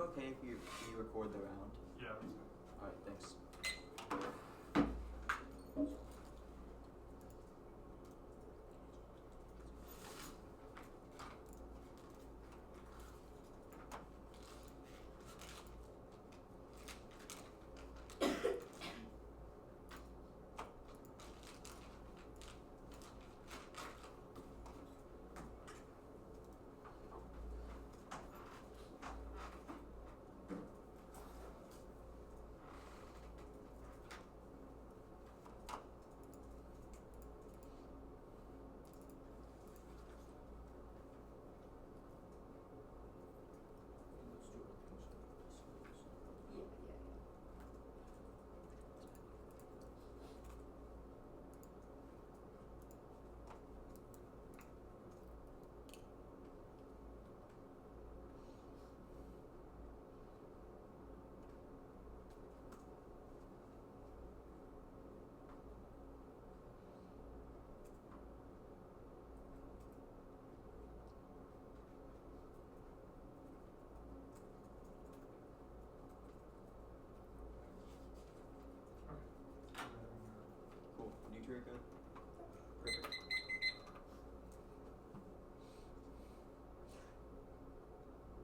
okay if you record the round? Yeah. Alright, thanks. Cool. New trigger code? Perfect.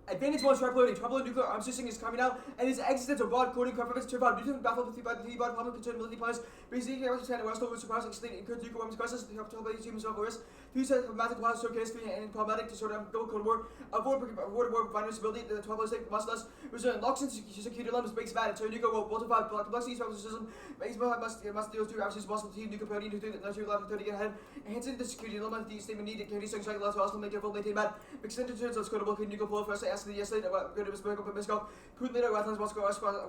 Advantage 1 start loading. Trouble in nuclear arms system is coming out, and his existence of broad coding preference to about Newton baffled with the body problem concerned military plans. Basically, he was West over surprise extending incurred nuclear arms crisis to help trouble humans of risk. Two sets of massive plans showcase and problematic to sort of go code war. Avoid war vulnerability. The trouble state must less return locks and security elements makes bad. So nuclear will multiply complexities of the system. Makes must deal to absolute possibility nuclear parity to the natural level to get ahead. Enhancing the security element. The statement needed can be something like less also make it full maintain bad. Extended turns of scalable nuclear flow for us. Asking the yesterday about good of his work up in Misco. Putin later Westlands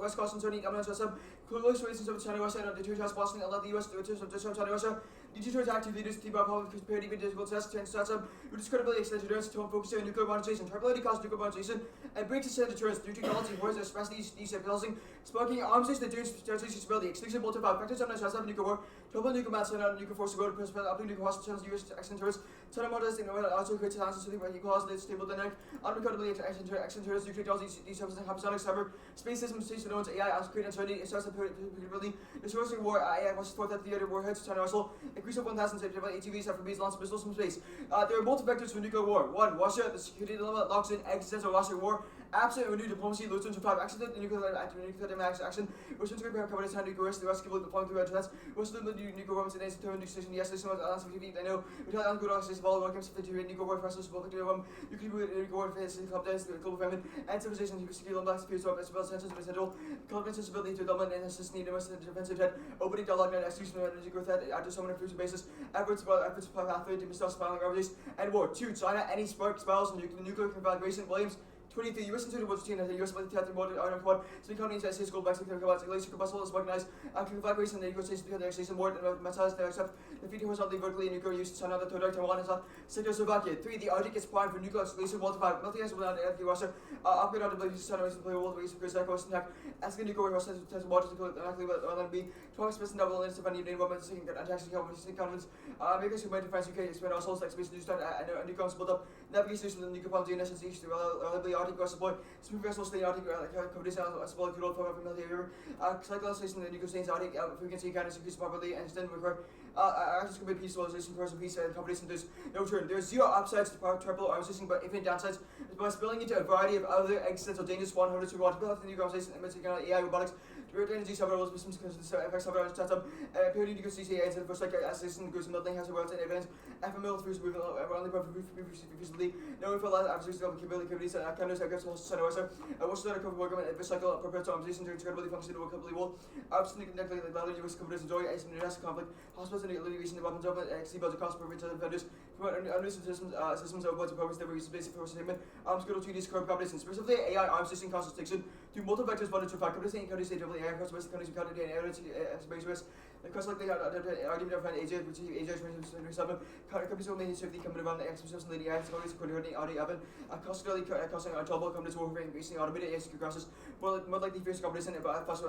West Coast and Tony dominance system. Close relations of China Russia and the two Boston and let the US do it of China Russia. The Detroit active leaders keep up public parity with difficult tests to system, which is credibility extended turns to focus on nuclear modernization, tribality causes nuclear modernization, and breaks extended turns through technology, wars, especially destabilizing, sparking arms race that turns territory stability, extinction, multiple factors, and assess nuclear war, trouble nuclear mass, and nuclear force to go to president, upping nuclear hospitals, US extended turns, China modernizing, and also creates an answer to the equals, stable dynamic, unrecordably extended turns, nuclear technology, destabilizing, hypersonic, cyber, space systems, station nodes, AI, as create uncertainty, it starts to predictability, destroying war, AI, was fourth at the other warheads, China Russell, increase of 1,000 ATVs after bees launch missiles from space. There are multiple vectors for nuclear war. One, Russia, the security dilemma locks in existential Russia war. Absent renewed diplomacy, Lutherans to five accident, the nuclear action. Russians prepare covenants and nuclear risk, the rest of the deploying through advance. Russian nuclear weapons and answer to nuclear station, yes, this was answer to I know. We tell good officers of all welcomes to nuclear war for us, nuclear war for his club dance, the global famine, and civilization, security blocks, peace, as well as senses of essential, confidence, ability to dominate and assist need a defensive threat, opening dialogue and execution of nuclear threat, after so many future basis, efforts to pathway to missile spiraling revolution, and war. 2. China, any spark spirals and nuclear conflagration, Williams. 23. U.S. Institute of Team, the U.S. military water iron quad, so companies that say school back to the electric combustible is organized, conflagration, the U.S. station, the station board, and metals, they accept the feeding horizontally, vertically, nuclear use, China, the third Taiwan, and Czechoslovakia. 3. The Arctic is primed for nuclear exclusive, multiplied, military has without Russia, upgrade out the ability to China, race and play world race, because that was attack, asking nuclear war, test waters, likely, but LNB, 12% double in Stefan, United Women, seeking attacks, confidence, America's humanity, France, UK, expand our souls, like space, new start, and nuclear build up, navigation system, the nuclear bombs, the NSC, reliably Arctic, Russia, boy. Smooth vessel stay Arctic, companies as well as for military river. Cyclization, the nuclear states Arctic, frequency can increase properly and extend record. Access can be peacefulization, course of peace and competition. There's no turn. There's zero upsides to triple arms system, but infinite downsides. By spilling into a variety of other existential dangers, 100 to 1 to build the nuclear organization, and AI robotics. Direct energy several systems effects of our setup. Period nuclear CCA and first like assassin goes melting has a world and events. FML first moving only previously. No for last absolutely of capabilities and cameras that gets also center also. What's the cover program and recycle prepared to organization to incredibly functional workably wall. Absolutely connected like value US companies enjoy ice and international conflict. Hospitals and litigation weapons of XC budget cost per retail vendors. Unreasonable systems of budget programs that were used basic for statement. Arms go to 2D curve competition. Specifically AI arms system concentration to multiple vectors bonded to 5 companies and companies AI across Western countries and areas space risk. Because like they argument of Asia, which is Asia 2027, companies will mainly safety coming around the expositions in the air, always coordinating Audi Evan, costly costing a trouble companies over increasing automated ASIC processes, more likely face competition about fast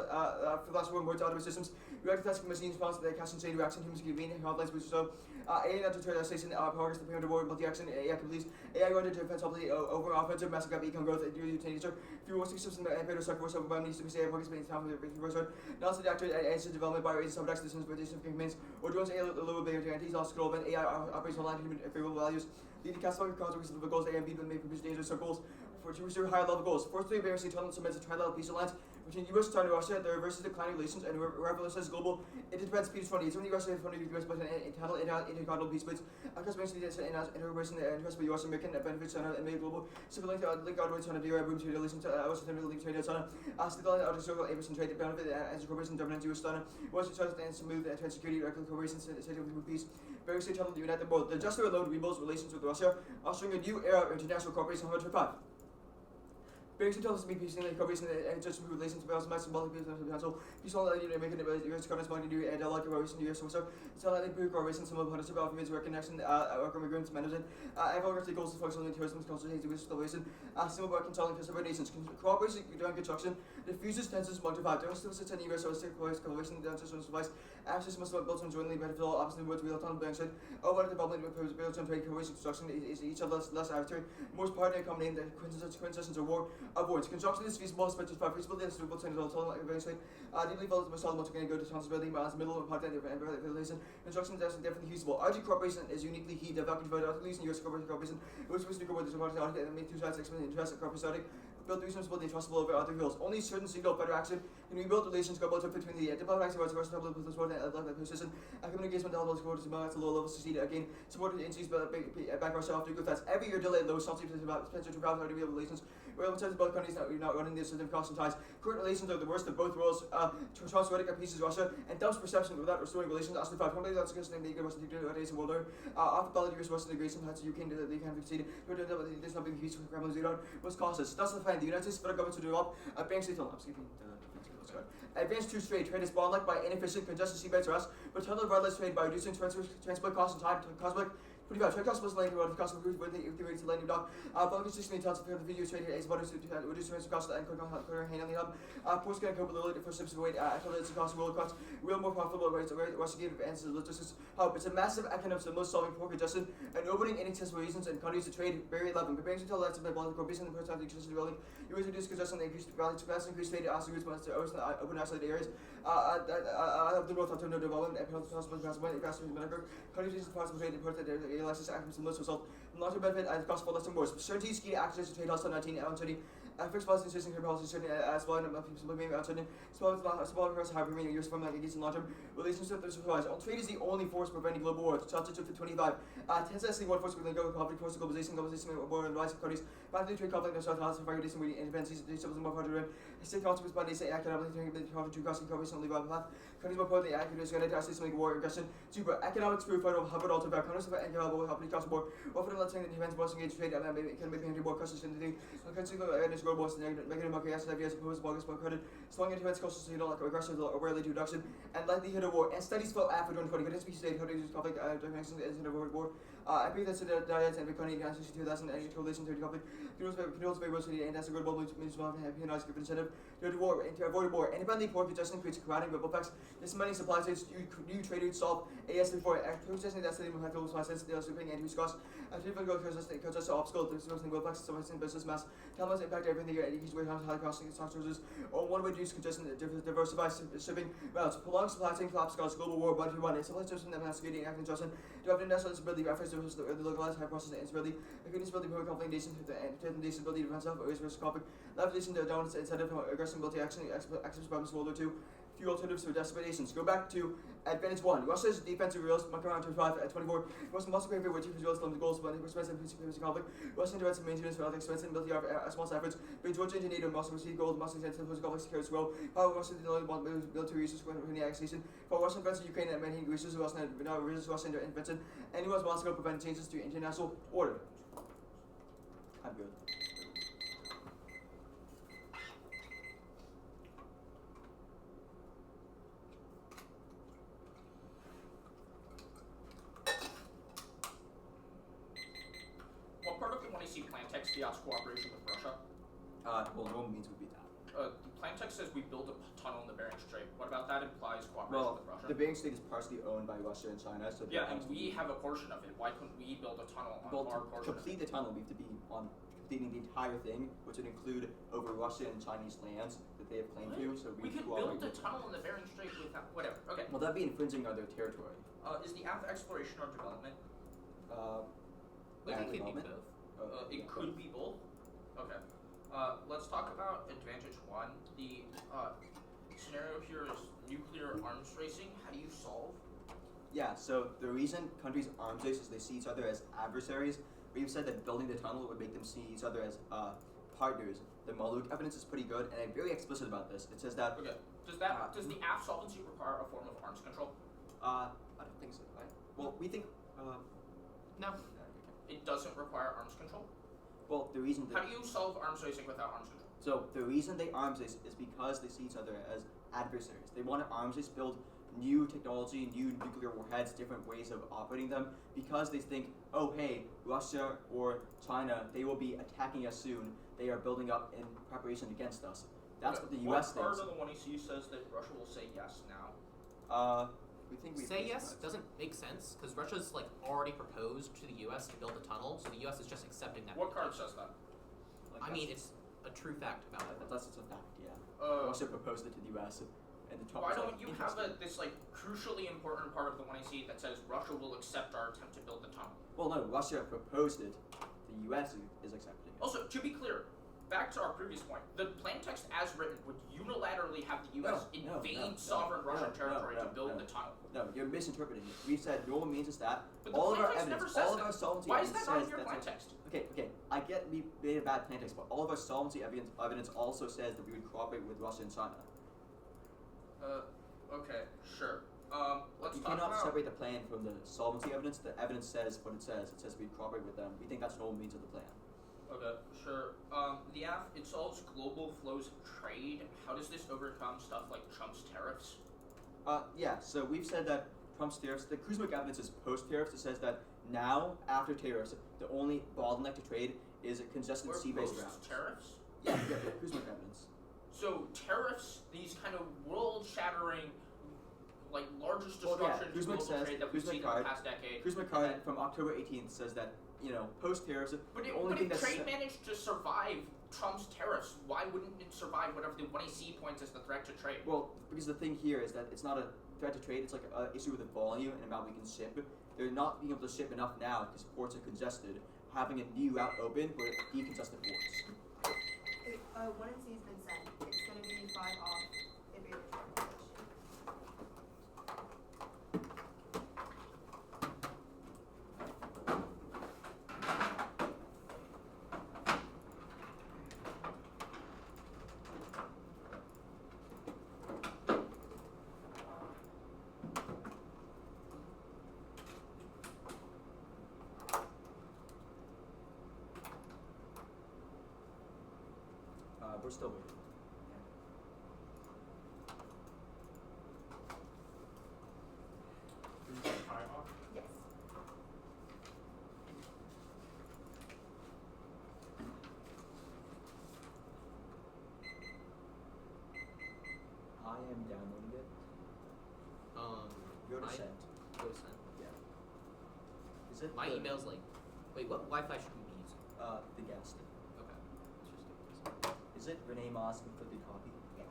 forward more automated systems. We like to test machines response to the casting chain reaction, humans can be hardlines, which so AI not to turn station progress the parent of war, multi-action, AI capabilities, AI going to defense over offensive, massive gap econ growth, due to nature, few systems in the better circle, so by needs to be saved, focus being time for the reverse. Not so the actor answer development by raising subjects, the systems of campaigns, or drones a lower barrier to anti also scroll AI operates online human favorable values. Leading classified consequences of the goals A and B that may produce dangerous goals for to pursue higher level goals. Firstly, embarrassing tunnel cements a tri-level peace alliance between US, China, Russia, that reverses declining relations and revolutionizes global interdependence peace front. It's only Russia in front of the US, but an intercontinental peace bids. Across basically interreversing the interest of the US American benefits and made global civil link out with China, the room to relations to US and link trade China. Still out of circle, Abrams and trade benefit as a corporation dominant US China. Was China and smooth and security, regular corporations, setting with peace. Very state channel the United World. The gesture alone rebuilds relations with Russia, ushering a new era of international cooperation. 125. Being to tell us to be peaceful and cooperation and just relations with us, symbolic business and council. Peaceful making the US economies money new and like cooperation US also. So that improve cooperation, some of hundreds of alphabets work connection, immigrants management. I've already goals to focus on tourism, consultation, with cooperation, similar work consulting to several nations. Cooperation during construction, diffuses tensions among the five. There are still such an US or stick coalition, the answers on device. Access must built on jointly benefit all opposite words real time bank said. What development with built on trade coalition construction is each of less arbitrary. Most partner come named the quintessence of war. Avoids construction is feasible, especially for feasibility and suitable to all time eventually. Deeply volatile must all going to go to responsibility, but as middle of part of the construction is definitely feasible. RG Corporation is uniquely key to value for at least in US corporation, which was to go with the market and make two sides expand interest in corporate build responsibility and trustable over other hills. Only certain single better action can rebuild relations go between the development acts of public with support and position. Communication with the supporters about low levels succeed again. Supported agencies back ourselves to good fast. Every year delay low subsidies about potential to value real relations. We're able to both countries that we're not running this system cost and ties. Current relations are the worst of both worlds. Transatlantic pieces Russia and dumps perception without restoring relations. As the 5 companies that's against the Western days of world order. After the US Western integration has UK into the can succeed. There's nothing huge for Kremlin zero. What's cost us? That's the fact. The United States federal government to develop a bank state advanced two-trade trade is bottlenecked by inefficient congested seabed to us, but total regardless trade by reducing transport costs and time to cosmic. 25. Trade costs was landing about the cost of route with the rates of landing dock. Bulk consistently tells the video trade here is about to reduce transport costs and quicker handling hub. Ports can cope with the for ships to wait until it's cost of world costs. Real more profitable rates of Russian advances the logistics hub. It's a massive economic stimulus solving port congestion and opening inaccessible regions and countries to trade very 11. Preparing to tell that's a bit of corporation and personal electricity building. You always reduce congestion and increase increase trade as routes to open isolated areas. The growth alternative development and possible investment in America. Countries and parts of trade important that realizes actions and most result not to benefit and cost for less and more. Certainty is key to access to trade hustle 19 and 20. Fixed policy insisting her policy certainly as well and people maybe uncertain. Small across high premium use from like against in long term relationship that survives. Trade is the only force preventing global wars. Chapter 25. Tensely one force within global conflict, force globalization, war and rise of countries. Back to trade conflict and South House, fire decent independence, some more harder. State consequences by they economically turning conflict to crossing cooperation only by path. Countries more importantly, accurate is going to assist make war aggression. Super economics proof federal hubbard alter back countries of economic helping cross more. Often let's say that defense was engaged trade and maybe can maybe more customers in the thing. Countries go boss negative market yes ideas opposed bogus more credit. Strong defense costs you know like aggressive or rarely to reduction and likelihood of war and studies for after 2020 could speak state how to use conflict dynamics in a war. I believe that's the diets and becoming against 2000 and coalition to the conflict. Controls by City and that's a good one which means one have nice good incentive to war and to avoid war. Independently port congestion creates corroding ripple effects. This money supply chains new trade routes solve AS before congestion that's the have to supply sense they also paying and costs. People go congestion obstacle to something will flex some business mass. Tell us impact everything here and use way high costing stock sources or one way to reduce congestion diversify shipping routes. Prolonged supply chain collapse causes global war budget one. Supply chain that has security acting adjustment. To have national stability reference to the localized high process and instability. The goodness ability for conflict nation and nation ability to defend self always risk conflict. Leveraging the dominance incentive for aggressive ability action access problems World War II. Few alternatives for destinations. Go back to advantage 1. Russia's defensive reals, mark around 25 at 24. Russian muscle great with chief reals, the goals, but expensive conflict. Russian defensive maintenance for other expensive ability of small efforts. But Georgia into NATO muscle receive gold, muscle sensitive conflict secure as well. Power Russian military resources when the annexation. For Russian defense Ukraine and many resources Russian now Russian intervention. Anyone wants to go prevent changes to international order. I'm good. the 1AC plan text fiat's cooperation with Russia? Well, no means would be that. The plan text says we build a tunnel in the Bering Strait. What about that implies cooperation with Russia? The Bering Strait is partially owned by Russia and China, so yeah, and we have a portion of it. Why couldn't we build a tunnel on our portion? To complete the tunnel, we have to be on completing the entire thing, which would include over Russian and Chinese lands that they have claim to. So we could build a tunnel in the Bering Strait without whatever. Okay. Well, that'd be infringing on their territory. Is the app exploration or development? It could be both. It could be both. Okay. Let's talk about advantage one. The scenario here is nuclear arms racing. How do you solve? Yeah, so the reason countries arms race is they see each other as adversaries. We've said that building the tunnel would make them see each other as partners. The Maluk evidence is pretty good, and I'm very explicit about this. It says that. Okay. Does the app solvency require a form of arms control? I don't think so. Right? Well, we think. No. It doesn't require arms control? Well, the reason. How do you solve arms racing without arms control? So the reason they arms race is because they see each other as adversaries. They want to arms race, build new technology, new nuclear warheads, different ways of operating them, because they think, oh hey, Russia or China, they will be attacking us soon. They are building up in preparation against us. That's what the U.S. thinks. What part of the 1AC says that Russia will say yes now? We think we say yes doesn't make sense because Russia's like already proposed to the U.S. to build a tunnel, so the U.S. is just accepting that. What card says that? I mean, it's a true fact about it. That's a fact, yeah. Russia proposed it to the U.S. and the Trump. Why don't you have this like crucially important part of the 1AC that says Russia will accept our attempt to build the tunnel? Well, no, Russia proposed it. The U.S. is accepting it. Also, to be clear, back to our previous point, the plain text as written would unilaterally have the U.S. invade sovereign Russian territory to build the tunnel. No, you're misinterpreting it. We said normal means is that but all of our text evidence, never says all that. of our solvency Why is evidence that not in says your plain that's text? Okay, I get we made a bad plain text, but all of our solvency evidence also says that we would cooperate with Russia and China. Okay, sure. Let's You talk cannot about... separate the plan from the solvency evidence. The evidence says what it says. It says we cooperate with them. We think that's normal means of the plan. Okay, sure. The app, it solves global flows of trade. How does this overcome stuff like Trump's tariffs? Yeah, so we've said that Trump's tariffs, the Kuzmic evidence is post-tariffs. It says that now, after tariffs, the only bottleneck to trade is a congested sea-based route. Tariffs? Yeah, Kuzmic evidence. So tariffs, these kind of world-shattering, like largest destruction to global trade that we've seen in the past decade. Kuzmic card from October 18th says that, post-tariffs, but if trade managed to survive Trump's tariffs, why wouldn't it survive whatever the 1AC points as the threat to trade? Well, because the thing here is that it's not a threat to trade, it's like an issue with the volume and amount we can ship. They're not being able to ship enough now because ports are congested. Having a new route open would decongest the ports. 1NC has been sent. It's going to be 5 off advantage recommendation. We're still waiting. Yes. I am downloading it. Go to send. Go to send. Yeah. Is it My email's like, wait, what Wi-Fi should we be using? The guest. Okay. Let's just do this. Is it Renee Moss completely copy? Yeah.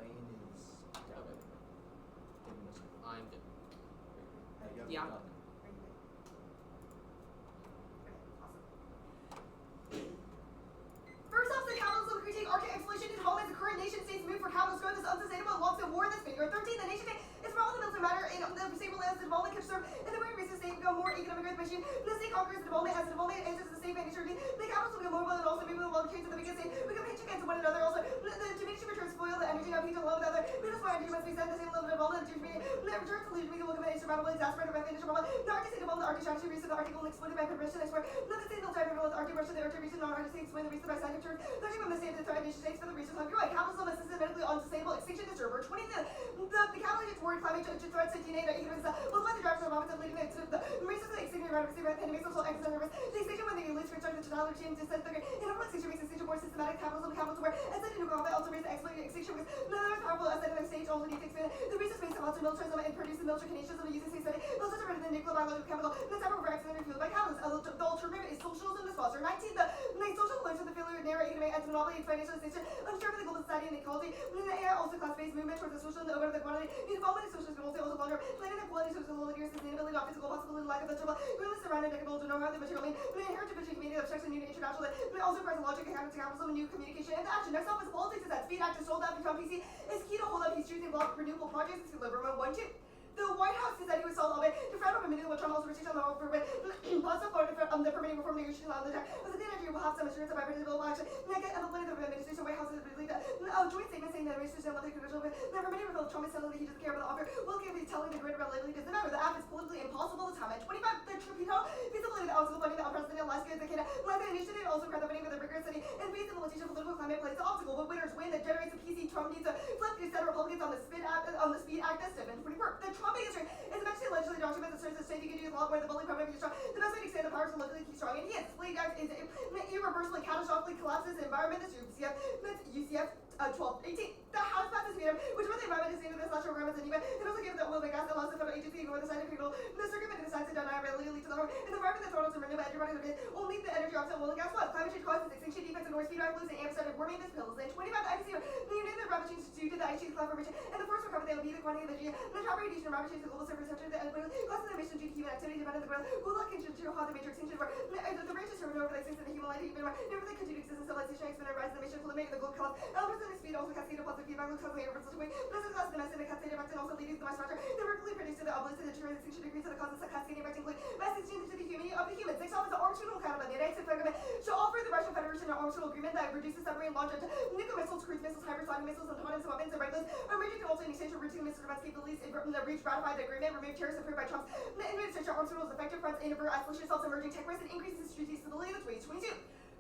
Lane is downloading. Give me a second. I'm good. You have Yeah. it done. Are you good? Okay, awesome. First off, the capitalism critique Arctic exploration in home as the current nation state's move for capitalist growth is unsustainable and longs to war this figure. 13, the nation state is for all the military matter in the stable lands, the development can serve, and the very recent state become more economic growth machine. The state conquers the development as the development enters the state manufacturing. The capitalists will become more and also maybe the world chains of the biggest state become hitch against one another. Also, the diminishing returns spoil the energy of each alone with the other. We just want energy must be sent the same level of development of the returns to lose will become insurmountable, exasperated by finished problem. The Arctic state development, the Arctic strategy reason the Arctic will exploit by permission. I swear, let the state will try to reveal the Arctic Russia, the Arctic region, non-Arctic states win the reason by scientific terms. The Arctic will mistake the threat nation states for the reasons of you're right. Capitalism is systematically unsustainable, extinction disturber. 20 the capitalist toward climate change threats to DNA economics will find the drivers of moments of leading to the reasons of the extinction around pandemic social economic purpose. The extinction when they lose construction to dollar change disintegrate. In order extinction makes extinction more systematic, capitalism to where as such a new conflict also makes exploiting extinction because none of the powerful as at the stage also needs to expand. The research based on militarism and produces military nations of using space study. Also to the nuclear biological capital. The several for accident fueled by capitalism. The alternative is socialism. The sponsor 19. The social learns from the failure of narrow economic and monopoly and financial station. Unsure of the global society and equality. The AI also class-based movement towards the social and over the quantity. The involvement in socialist goals also longer. Planning equality, social equality, sustainability, not physical possibility, lack of vegetable. Realist surrounded decadal to know how the material mean. The inherent division community obstruction unit international. But also present logic and capitalism, new communication and action. Next up is politics is that speed act to sold out become PC is key to hold up peace treaties and block renewable projects to deliver 1, 2. The White House says that he was sold away to frown over a minute with Trump also restriction on the government. Positive for the permitting reform negotiations on the deck. But the Nigeria will have some assurance of bipartisan action. Naked and the point of the administration, White House has released a joint statement saying that the administration will take control of it. The permitting reform Trump is telling that he doesn't care about the offer. Will give me telling the grid about lately doesn't matter. The app is politically impossible to time at 25. The tribunal feasibility that also funding the unprecedented Alaska Canada. Like the initiative also crowd funding for the rigorous city and face implementation of political climate plays the obstacle. But winners win that generates a PC. Trump needs to flip these Senate Republicans on the speed act that's 724. The Trump administration is eventually legislative document that serves as state you can do law where the bully program is strong. The best way to extend the powers to locally keep strong. And yes, Blade Act is irreversibly catastrophically collapses the environment. That's UCF 1218. The House passes freedom, which when the environment is needed, this natural requirements and even it also gives that will make gas that allows the federal agency to ignore the scientific rule. The circuit decides to deny really lead to the harm. In the environment that's total to renewable energy products only the energy offset oil and gas was. Climate change causes extinction defects and north speed pollution and ampercentage warming this pills. And 25 IPC the unit of rapid change due to the ice sheet cloud formation and the force recovery they will be the quantity of energy. The top radiation of rapid change to global surface temperature that causes the emission due to human activity dependent on the ground. Goulak can to how the major extinction where the range is turned over the extinction of the human life even more. Never the continued existence of civilization expanded rise the mission eliminate the globe collapse. Elements speed also cascade upon the feedback will calculate over such a way. This is class the mass and the cascade effect and also leading to the mass structure. The vertically produced the obelisk to determine extinction degree to the causes of cascade effect include mass extinction to the humanity of the humans. Next off is the arsenal kind of a exit fragment shall offer the Russian Federation an arsenal agreement that reduces submarine launch into nuclear missiles, cruise missiles, hypersonic missiles, and autonomous weapons and regulars. Emerging also in exchange for routine missile defense capabilities from the reach ratified the agreement, remove terrorists approved by Trump's administration arsenals, effective fronts, and avert isolation, self-emerging tech risks, and increases strategic stability in the 2022.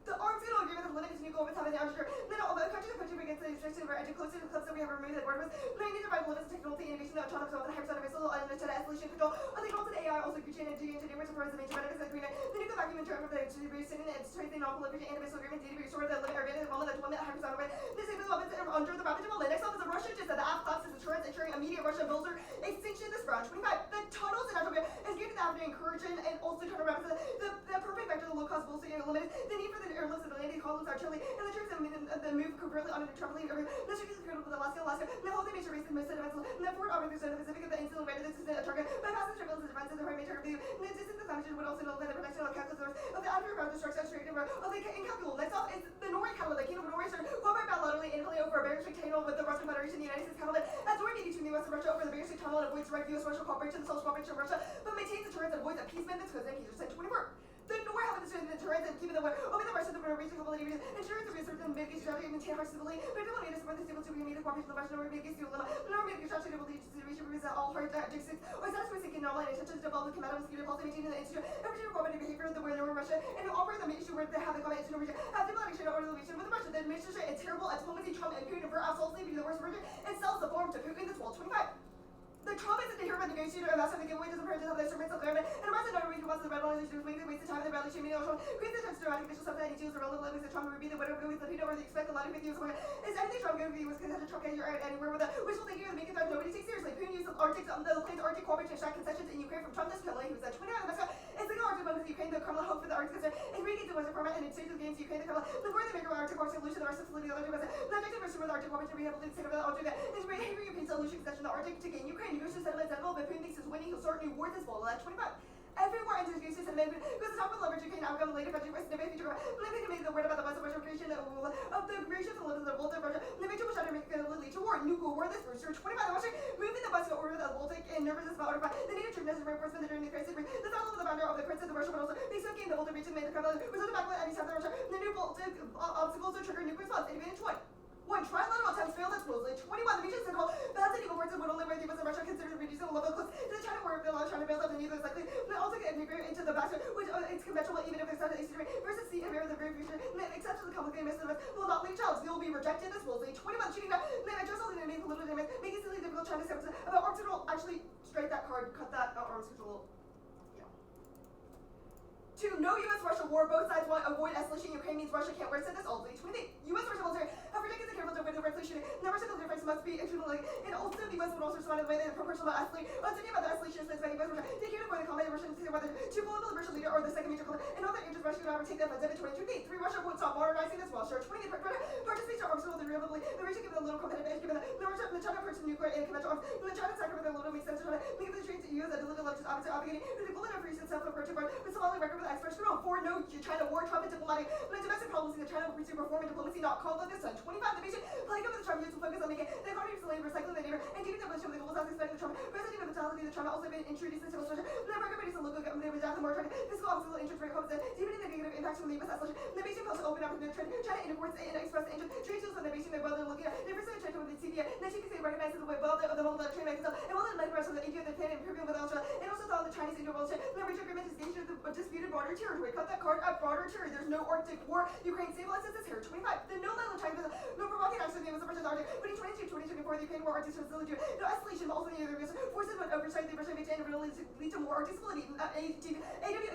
The arsenal agreement is limited to nuclear weapons having the archer. Then all the country to country against the restriction of our edge closer to the clubs that we have removed the border with. But I need to provide limits to technology innovation, the autonomous weapon, hypersonic missile, and the escalation control. I think also the AI also creating energy engineering to provide the major benefits of the agreement. The nuclear vacuum in terms of the distribution and strengthening non-proliferation and missile agreement to restore the limit or advantage of the deployment of hypersonic weapons. This is the weapons under the rapid development. Next up is the Russia just said the app collapses deterrence, ensuring immediate Russian builder extinction this branch. 25. The tunnels in Africa is given the avenue encouraging and also trying to represent the perfect vector of low cost bolster and limited the need for the airlifts of the landing columns are chilly and the troops that move covertly on the trampoline over the streets is critical with Alaska. The whole major race in most events. The forward operators in the Pacific of the insular way this is a target. Bypassing turbulence is defense of the right major review. And the distance of climate change would also nullify the protection of calculus of the underground destruction straight over of the incalculable. Next off is the Norway catalog. The Kingdom of Norway started cooperate bilaterally in Italy over a Bering Strait tunnel with the Russian Federation, the United States catalog. As Norway meeting between the US and Russia over the Bering Strait tunnel and avoids direct US Russian cooperation, the social cooperation of Russia, but maintains deterrence and avoids appeasement that's causing Peterson 24. The Norway having to strengthen the deterrence and keeping the war over the Russians over Norwegian couple of regions, ensuring the research and mitigation strategy and maintain harsh stability. But the leaders support the stable to be immediate cooperation of the Russian Norway mitigation limit. The Norway mitigation strategy will lead to the region represent all hard districts or satisfy seeking normal and intentions to develop the command of mosquito policy maintaining the institute and particular cooperative behavior of the war in Norway Russia and to operate the issue where they have the combat into Norway have diplomatic trade over the region with the Russia. The administration is terrible at diplomacy. Trump and Putin avert absolutely be the worst version and sells the form to Putin this wall 25. The Trump is the hero of the negotiator and master of the giveaway doesn't permit to have the instruments of government and a Russian other region wants the red line issues making waste of time and the rally shaming the ocean creates the chance to dramatic official stuff that he deals with relevant livings that Trump would be the winner of the veto or the expect a lot of videos is anything Trump going to be was consented Trump can hear anywhere with a wishful thinking or the making threat nobody takes seriously. Putin used the Arctic the plane's Arctic cooperation extract concessions in Ukraine from Trump this killing who said 29 of the Moscow is the Arctic bonus Ukraine the Kremlin hope for the Arctic concern and regains the Western format and exchange of games Ukraine the Kremlin the more they make Arctic war solution the rest of the Arctic was the objective is to the Arctic cooperation rehabilitate the state of the Arctic is behavior European solution concession the Arctic to gain Ukraine negotiation settlements and but Putin thinks is winning he'll start new war this fall at 25. Everywhere into negotiations and amendment goes the top of leverage Ukraine outcome later country west the future living to make the word about the West of Russia creation of the creation of the Baltic Russia the major will try to make it lead to war nuclear war this first year 25 the Russia moving the bus over the Baltic and nervousness about the native troop necessary reinforcement during the crisis the battle of the founder of the Prince of the Russia but also they still gained the Baltic region made the Kremlin resulted back with any south of Russia the new Baltic obstacles to trigger nuclear response advantage 1 trilateral attempts failed explosively. 21 the region central balance and equal parts would only where the US and Russia considered reducing the level close to the China war trying to build up the nuclear likely but also get nuclear into the back which it's conventional even if it's not the versus the area of the very future except for the complicated method will not leave challenge they will be rejected as well 21 cheating that address all the enemies political damage making it really difficult trying to say about arms control actually strike that card cut that arms control 2. No U.S.-Russia war. Both sides want to avoid escalation. Ukraine means Russia can't worsen this. Ultimately, 20. U.S.-Russia military have predicted the careful to avoid the resolution. Numbers of the difference must be extremely, and also the U.S. would also respond in the way that proportional about escalate. Uncertainty about the escalation is by U.S. Russia. They can't avoid the combat. The Russians say whether to pull the liberation leader or the second major conflict. And all their interests, Russia would ever take the offensive in 2023. 3. Russia would stop modernizing this while sure. 20. The participates are arsenal. The region given a little competitive edge. Given the China approach to nuclear and conventional arms. The China sector with a little makes sense to China. Link the trains to U.S. and deliver left is opposite obligating. The bullet of recent self-approach with Somali record with experts. 4. No China war. Trump and diplomatic. But domestic problems in the China will pursue reform and diplomacy, not conflict this time. 25. The nation playing up with the Trump years will focus on making the economy resilient, recycling the neighbor, and keeping the relationship with the global south expanding the Trump. President of mentality, the China also been introduced into civil structure. The American bodies and local government with the moratorium. Fiscal obstacle interest rate comes in, deepening the negative impacts from the U.S. escalation. The Beijing post open up the trade. China imports and express interest. Trade deals with the Beijing, they're well, they're looking at. They're first trade with the CBA. Then she can say recognizes the way well the whole trade makes itself. And while the rest of the India, the Pan and Caribbean with Australia, and also thought the Chinese Indo world trade. The regional agreement is danger of the disputed border territory. Cut that card at border territory. There's no Arctic war. Ukraine stabilizes this here. 25. The no land of China, no provocative action against the Russians Arctic. But in 2024, the Ukraine war Arctic stability. No escalation, but also the other forces would oversight the Russian invasion and will lead to more Arctic stability. AW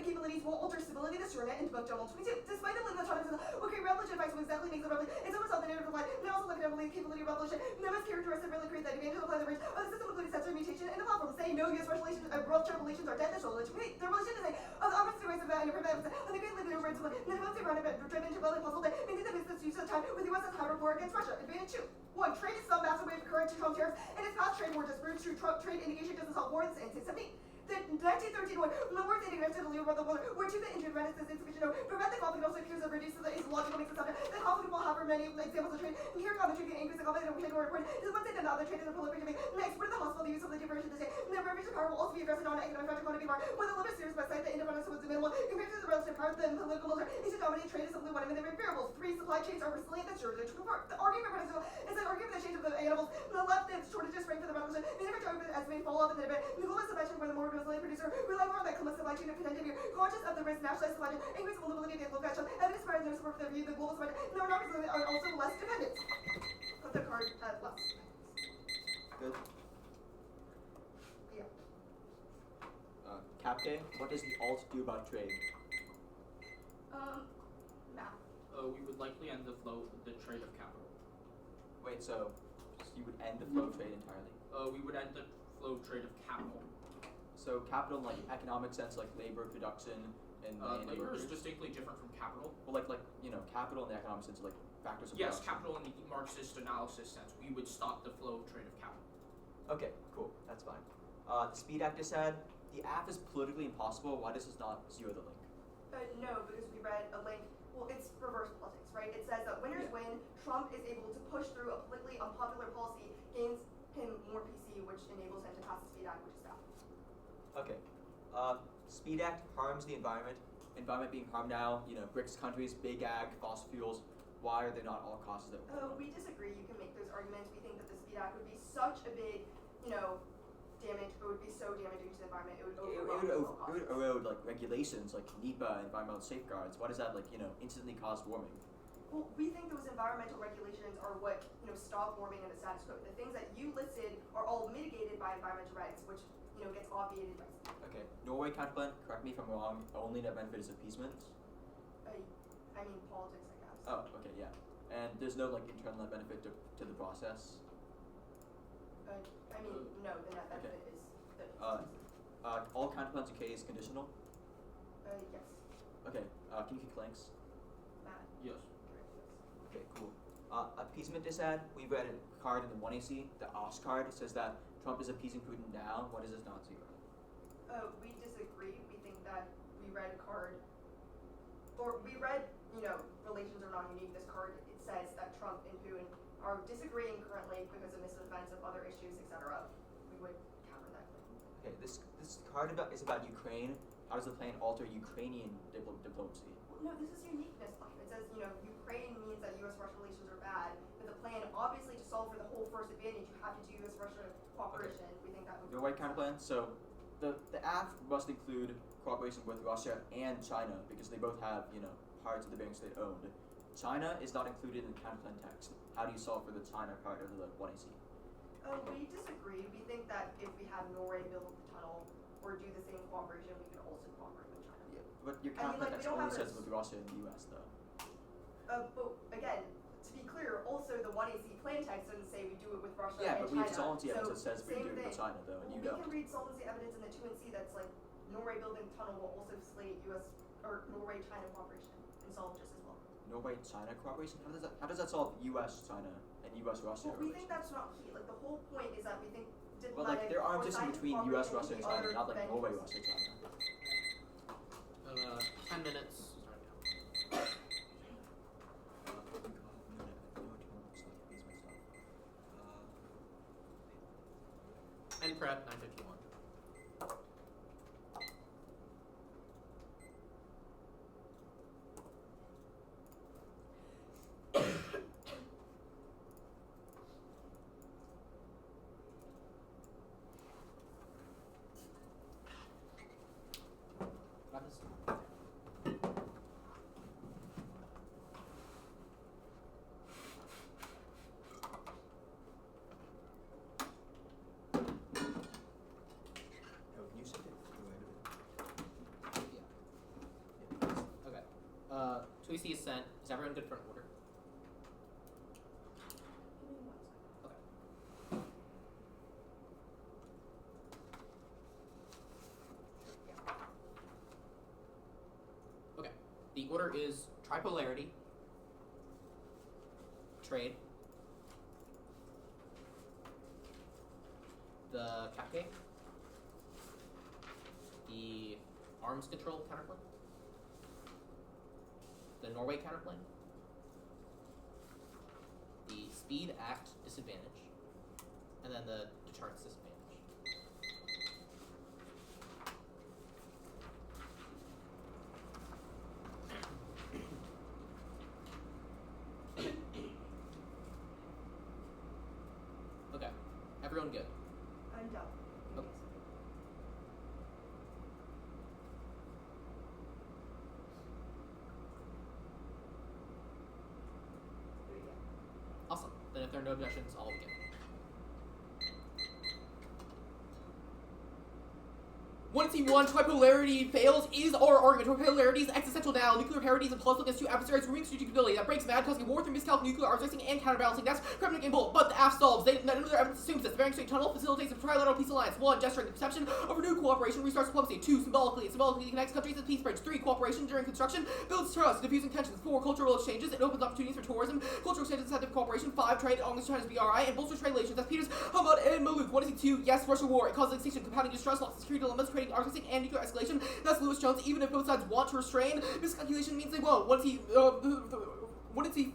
capabilities will alter stability this year and book Donald 22. Despite the belief that China will create revolution fights will exactly make the revolution. It's almost all the narrative of life. They also look at the capability of revolution. Never's characteristic really create the advantage of the bridge of the system, including sensory mutation and the platform. Saying no U.S. relations, world trade relations are dead. This relations. The relation is of the opposite ways of that and prevent on the great living over into the most around it, driven into well possible day. Maintain the business use of time with the U.S. as hybrid war against Russia. Advantage 2. 1. Trade is some massive way of current to Trump tariffs, and its past trade war disputes true Trump trade indication doesn't solve war. This ends in 17. The 1913 war, the words integrated to the leader of the world, were to the interdependence is insufficient. Prevent the conflict also appears to reduce to the logical makes the subject. The conflict will have many examples of trade. And here on the trade can increase the conflict and trade war report. This is one thing that other trade is a prolific debate. Next, what is the hospital the use of the diversion to say? The revision power will also be aggressive on economic factor quantity power. With a little serious but side the independence was minimal compared to the relative power than political military. Is to dominate trade is simply one of the main variables. 3. Supply chains are resilient. That's your the argument for is an argument that change of the animals. On the left, the shortages spring for the revolution. The different argument as may fall off in the debate. The global supply for the more resilient producer. Rely more on that common supply chain and pretend to be conscious of the risk nationalized supply chain. Increase vulnerability of the local action. Evidence provides no support for the view the global supply chain. No, not resilient are also less dependent. Put the card at less. Good. Yeah. Captain, what does the alt do about trade? Math. We would likely end the trade of capital. Wait, so you would end the flow of trade entirely? We would end the flow of trade of capital. So capital in like economic sense, like labor production and Labor workers? is distinctly different from capital. Well, like capital in the economic sense, like factors of Yes, production. capital in the Marxist analysis sense. We would stop the flow of trade of capital. Okay, cool, that's fine. The Speed Act is said the app is politically impossible. Why does this not zero the link? No, because we read a link. Well, it's reverse politics, right? It says that winners win. Trump is able to push through a politically unpopular policy, gains him more PC, which enables him to pass the Speed Act, which is bad. Okay. Speed Act harms the environment. Environment being harmed now, BRICS countries, big ag, fossil fuels. Why are they not all costs that? We disagree. You can make those arguments. We think that the Speed Act would be such a big, damage. It would be so damaging to the environment. It would erode like regulations like NEPA, environmental safeguards. Why does that instantly cause warming? Well, we think those environmental regulations are what stop warming in the status quo. The things that you listed are all mitigated by environmental regs, which gets obviated by. Okay, Norway counterplan. Correct me if I'm wrong. Only net benefit is appeasement. I mean politics, I guess. Oh, okay, yeah. And there's no internal net benefit to the process. No, the net benefit is the. All counterplans UK is conditional. Yes. Okay. Can you kick links? Matt. Yes. Okay, cool. Appeasement is said. We read a card in the 1AC, the OS card. It says that Trump is appeasing Putin now. What does this not zero? We disagree. We think that we read a card, or we read, relations are not unique. This card, it says that Trump and Putin are disagreeing currently because of misadvance of other issues, etc. We would counter that claim. Okay, this card is about Ukraine. How does the plan alter Ukrainian diplomacy? No, this is uniqueness plan. It says, Ukraine means that U.S.-Russia relations are bad, but the plan, obviously, to solve for the whole first advantage, you have to do U.S.-Russia cooperation. Okay. We think that would be. Your white counterplan. So, the app must include cooperation with Russia and China because they both have parts of the banks they owned. China is not included in the counterplan text. How do you solve for the China part of the 1AC? We disagree. We think that if we have Norway build the tunnel or do the same cooperation, we could also cooperate with China. Yeah. But your I mean, like, we counterpart don't only have says this- with Russia and the US, though. But again, to be clear, also the 1AC plain text doesn't say we do it with Russia Yeah, and but we have China. solvency evidence that So, says we same do it with thing. China, though, and you We don't. can read solvency evidence in the 2NC that's like Norway building tunnel will also slate US or Norway-China cooperation and solve just as well. Norway-China cooperation? How does that solve US-China and US-Russia Well, we relations? think that's not key. Like the whole point is that we think But diplomatic like there are or just scientific between US, cooperation Russia, and with China, other not like Norway, venues. Russia, China. 10 minutes. End prep 9:51. Oh, can you say it? Okay. Tweety is sent. Is everyone good for an order? Okay. Okay. The order is tripolarity, trade, the Kapke, the arms control counterplane, the Norway counterplane, the speed act disadvantage, and then the deterrence disadvantage. Okay, everyone good? I'm done. Okay. There you go. Awesome. Then if there are no objections, I'll begin. 1C1, tripolarity fails is our argument. Tripolarity is existential now. Nuclear parity is implausible against two adversaries, ruining strategic ability. That breaks mad, causing war through miscalculated nuclear arms racing and counterbalancing. That's Kremlin and Bolt. But the AF solves. None of their evidence assumes this. The Bering Strait Tunnel facilitates a trilateral peace alliance. 1. Gesturing the perception of renewed cooperation restarts diplomacy. 2. Symbolically. It symbolically connects countries as peace bridge. 3. Cooperation during construction builds trust, diffusing tensions. 4. Cultural exchanges. It opens opportunities for tourism. Cultural exchanges, scientific cooperation. 5. Trade along China's BRI and bolsters trade relations. That's Peters, Hamad, and Maluk. 1C2. Yes, Russia war. It causes extinction, compounding distrust, loss of security dilemmas, creating artistic and nuclear escalation. That's Lewis Jones. Even if both sides want to restrain, miscalculation means they won't. 1C3,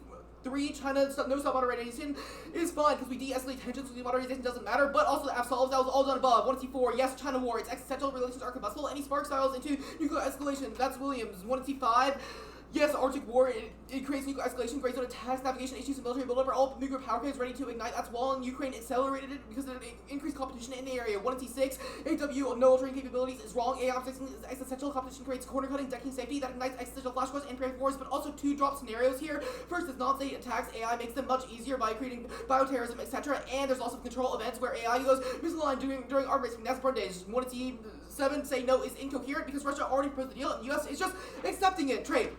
China no stop moderation is fine because we de-escalate tensions. So moderation doesn't matter. But also the AF solves. That was all done above. 1C4, yes, China war. Its existential relations are combustible. Any spark styles into nuclear escalation. That's Williams. 1C5. Yes, Arctic War, it creates nuclear escalation, gray zone attacks, navigation issues, and military buildup are all nuclear power plants ready to ignite. That's wall in Ukraine accelerated it because of increased competition in the area. 1C6, AW, no altering capabilities is wrong. AI obstacle is existential. Competition creates corner cutting, decking safety that ignites existential flash wars and preemptive wars, but also 2 drop scenarios here. First is non-state attacks. AI makes them much easier by creating bioterrorism, etc. And there's also control events where AI goes misaligned during arm racing. That's Days. 1C7, say no is incoherent because Russia already proposed the deal and the US is just accepting it. Trade.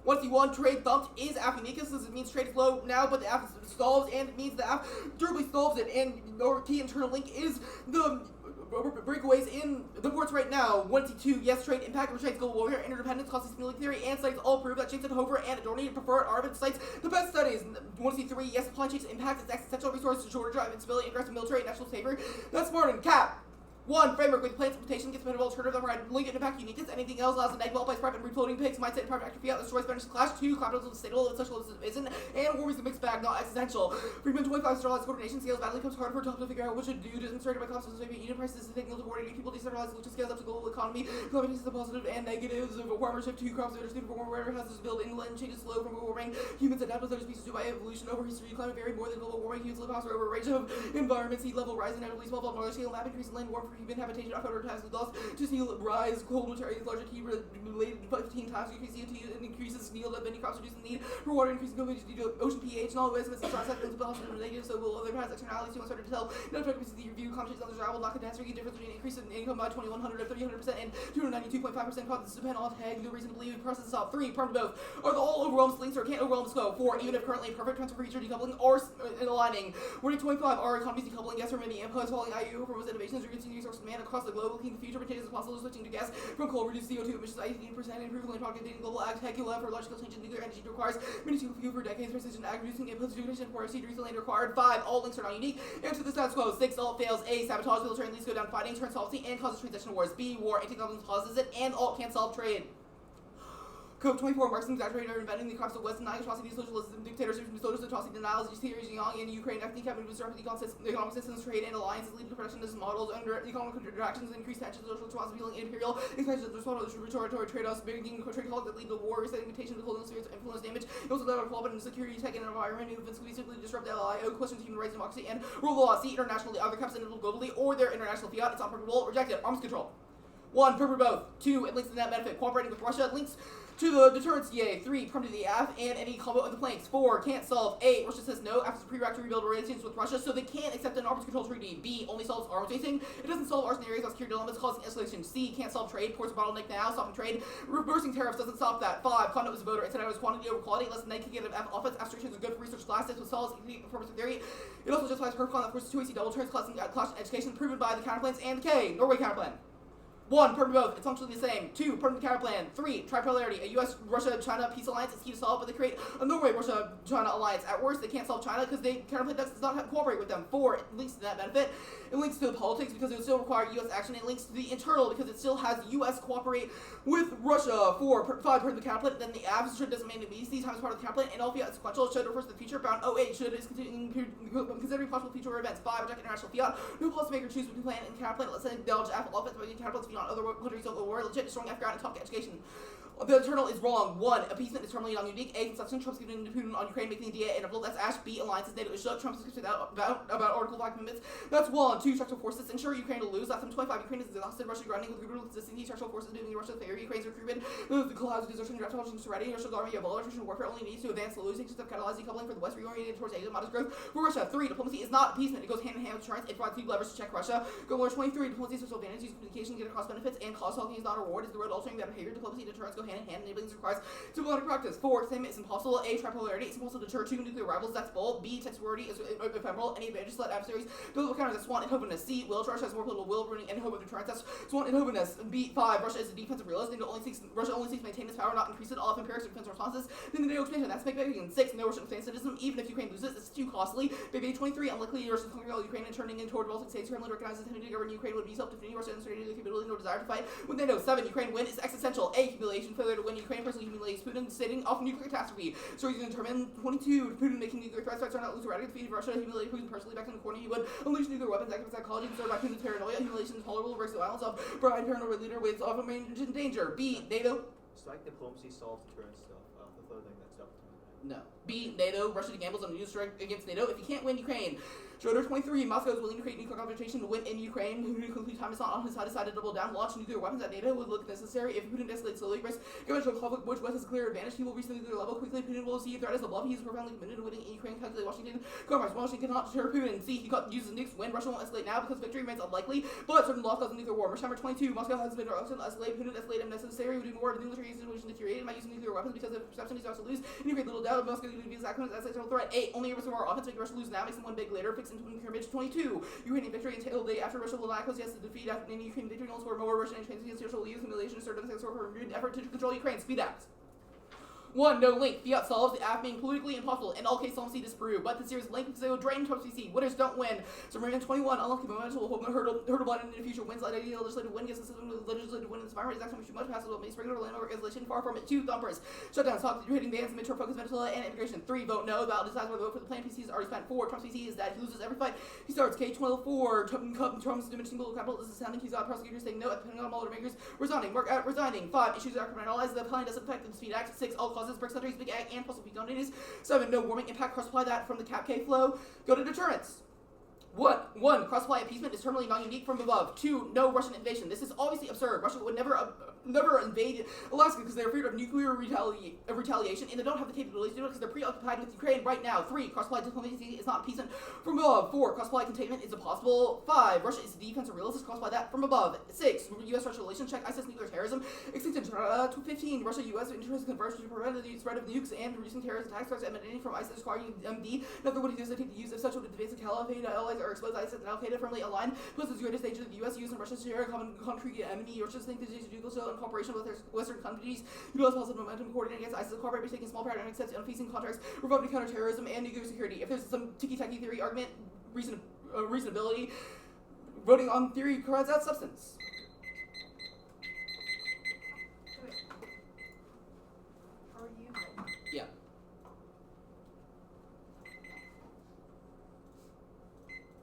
1C1, trade thumped is AF uniqueness. This means trade is low now, but the AF solves, and it means the AF durably solves it. And our key internal link is the breakaways in the ports right now. 1C2, yes, trade impact restraints global warfare, interdependence, costing signaling theory, and studies all prove that Jason Hover and Adorni prefer Arvid cites the best studies. 1C3, yes, supply chains impact its existential resources, shortage of invincibility, aggressive military and national favor. That's Martin. Cap. 1. Framework with plans implementation gets rid of alternative that provide link and impact uniqueness. Anything else allows a neg multiplies prep and reloading pigs, mindset and private actor fiat, destroys Spanish clash. 2. Capitalism is stable, and socialism isn't, and war is a mixed bag, not existential. Freeman 25 centralized coordination scales badly becomes harder for top to figure out what should do. Demonstrated by cost of unit prices, taking to coordinate people, decentralized solution scales up to global economy. Climate is the positive and negatives of farmer shift to crops that are suited for warmer weather, hazards build inland, changes slow from global warming. Humans adapt with other species due by evolution over history. Climate vary more than global warming. Humans live faster over a range of environments. Sea level rise inevitably small, large scale map increase in land warmth for human habitation of times lost to sea rise, cold winter areas, larger key related 15 times, increase CO2 and increases yield of many crops, reducing the need for water, increasing coverage due to ocean pH, and all the ways of its cycles of the negative, so will other past externalities to uncertain to tell. No frequency the review commentaries on the travel, not catastrophe, difference between increase in income by 2100 to 300% and 292.5% causes depend on tag, no reason to believe process is up. 3, perm to both. Are the all overwhelmed links or can't overwhelm the scope? 4, even if currently perfect transfer feature decoupling or aligning. Wording 25, are economies decoupling gas from many inputs, following IU for most innovations, reducing resource demand across the globe, looking the future potatoes as possible, switching to gas from coal, reduce CO2 emissions by 18%, improve land pocket, dating global ag tech, for logical change in nuclear energy requires many fuel for decades, precision ag, reducing inputs, duration for seed land required. 5, all links are not unique. Answer the status quo. 6, all fails. A, sabotage, military leads go down fighting, turn solvency, and causes transition wars. B, war, anti-government causes it, and alt can't solve trade. Code 24, Marxism exaggerated or inventing the crimes of West, denying atrocities, socialism, dictatorship, social atrocity denials, theories, Yang in Ukraine, ethnic capital, disrupt economic systems, trade, and alliances, lead to protectionist models, under economic contractions, increased tensions, social responsibility, imperial expansion of respiratory trade-offs, beginning trade calls that lead to war, resetting mutation of colonial spheres, influence damage, also that are flawed in security, tech, and environment, movements cohesively disrupt LIO, questions human rights, democracy, and rule of law. C, internationally, either caps globally or their international fiat, it's operable, rejected. Arms control. 1, purpose both. 2, it links to net benefit, cooperating with Russia, links to the deterrence EA. 3, come to the F and any combo of the planks. 4, can't solve. 8, Russia says no after the pre-rack to rebuild relations with Russia, so they can't accept an arms control treaty. B, only solves arms racing. It doesn't solve arson areas, security dilemmas, causing escalation. C, can't solve trade. Ports a bottleneck now, stopping trade. Reversing tariffs doesn't stop that. 5, conduct was a voter. Instead of quantity over quality, less than 9 can get an F office. Abstractions are good for research classes with solves purpose of theory. It also justifies per con that forces 2AC double turns, class in education, proven by the counterplans and K, Norway counterplan. 1, permanent both, it's functionally the same. 2, permanent counterplan. 3, tripolarity. A US, Russia, China peace alliance is key to solve, but they create a Norway, Russia, China alliance. At worst, they can't solve China because they counterplan does not cooperate with them. 4, it links to that benefit. It links to the politics because it would still require US action. It links to the internal because it still has US cooperate with Russia. 4, 5, permanent counterplan. Then the abs should doesn't mean immediacy time as part of the counterplan. And all fiat sequential should refers to the future. Bound 08 should is considering possible future events. 5, reject international fiat. No policymaker choose between plan and counterplan. Let's say indulge Apple offense by counterplans beyond other countries of the war, legit, strong Afghan and top education. The internal is wrong. 1, appeasement is terminally non-unique. A, consumption. Trump's giving Putin on Ukraine, making the DA and that's Ash. B, alliances. NATO is shook. Trump's about Article 5 commitments. That's 1. 2, structural forces. Ensure Ukraine to lose. That's 25. Ukraine is exhausted. Russia grinding with brutal consistency. Structural forces moving Russia favor. Ukraine's recruitment. The clouds of desertion, draft intelligence ready. Russia's army of all attrition warfare only needs to advance the losing system, catalyze decoupling for the West, reoriented towards Asia, modest growth for Russia. 3, diplomacy is not appeasement. It goes hand in hand with deterrence. It provides deep leverage to check Russia. Goal number 23, diplomacy is social advantage. Use communication, get across benefits, and cause talking is not a reward. Is the road altering that behavior. Diplomacy and deterrence go hand in hand, enabling requires diplomatic practice. 4, same is impossible. A, tripolarity. It's impossible to deter 2 nuclear rivals. That's bold. B, textuality is ephemeral. Any advantages let adversaries build counters. That's 1, inhobiness. C, will. Russia has more political will, ruining and hope of deterrence. That's 1, inhobiness. B, 5, Russia is a defensive realist. Russia only seeks to maintain its power, not increase it. All of empirics defense responses. Then the NATO expansion. That's make better. 6, no Russian citizen. Even if Ukraine loses, it's too costly. Baby 23, unlikely Russia conquering Ukraine and turning in toward Baltic states. Kremlin recognizes attempting to govern Ukraine would be self-defeating. Russia demonstrated the capability nor desire to fight with NATO. 7, Ukraine win is existential. A, humiliation. Failure to win. Ukraine personally humiliates Putin, stating off nuclear catastrophe. So he's determined. 22, Putin making nuclear threats are not lose erratic defeat of Russia. Humiliate Putin personally back in the corner. He would unleash nuclear weapons. Active psychology considered by Putin's paranoia. Humiliation is tolerable. Breaks the violence of bride paranoid leader with often in danger. B, NATO. Strike diplomacy solves deterrence stuff. The third thing that's up. No. B, NATO. Russia gambles on a new strike against NATO. If you can't win Ukraine. Schroeder 23, Moscow is willing to create nuclear confrontation to win in Ukraine. Putin complete time is not on his side, decided to double down, launch nuclear weapons at NATO would look necessary. If Putin escalates slowly, risk eventual conflict, which West has a clear advantage. He will reach the nuclear level quickly. Putin will see a threat as a bluff. He is profoundly committed to winning in Ukraine. Calculate Washington. Compromise. Washington cannot deter Putin. C, he uses nukes when Russia won't escalate now because victory remains unlikely, but certain loss causes nuclear war. Number 22, Moscow has been reluctant to escalate. Putin escalate if necessary. Would do more of the military situation deteriorated by using nuclear weapons because of perception he's about to lose. And you create little doubt of Moscow to be as active as a threat. 8, only a risk of our offense make Russia lose now, makes them one big later, fix into nuclear image. 22, Ukrainian victory until day after Russia will not cause yes to defeat after any Ukrainian victory will score more Russian and transient social use, humiliation, assertive for a effort to control Ukraine. Speed acts. 1, no link. Fiat solves the app being politically impossible. In all cases, solvency disproved. But the series link because they will drain Trump's PC. Winners don't win. So Marine 21, unlucky momentum will hold hurdle button in the future. Wins like ideal legislative win gets the system legislative win in this environment is actually too much passes will make spring over land over isolation. Far from it. 2, thumpers. Shutdown. Stop hitting bans. Midterm focus Venezuela and immigration. 3, vote no. Ballot decides whether to vote for the plan. PC is already spent. 4, Trump's PC is dead. He loses every fight. He starts. K12. 4, Trump's diminishing global capital is sounding. He's got prosecutors saying no at the Pentagon Mueller makers resigning. Mark out resigning. 5, issues are criminalized. The plan doesn't affect the speed act. 6, all causes BRICS countries big ag and fossil fuel donations. 7, no warming impact cross apply that from the cap K flow. Go to deterrence. One, cross-supply appeasement is terminally non-unique from above. 2, no Russian invasion. This is obviously absurd. Russia would never invade Alaska because they're afraid of nuclear retaliation, and they don't have the capabilities to do it because they're preoccupied with Ukraine right now. 3, cross-supply diplomacy is not appeasement from above. 4, cross-supply containment is impossible. 5, Russia is defense and realist. Cross-supply that from above. 6, U.S.-Russia relations check ISIS nuclear terrorism. Extinction. 15, Russia-U.S. interest converge to prevent the spread of nukes and reducing terrorist attacks threats emanating from ISIS requiring MD. Another would hesitate to use of such would advance the caliphate allies or expose ISIS and Al-Qaeda firmly aligned. Plus the greatest danger of the U.S. and Russia share a common concrete enemy. Russia's think that they should do so in cooperation with their Western countries. U.S. positive momentum coordinating against ISIS, cooperate by taking small paradigmatic steps on facing contracts, revoking counterterrorism and nuclear security. If there's some ticky-tacky theory argument, reasonability, voting on theory crowds out substance. Are you good? Yeah.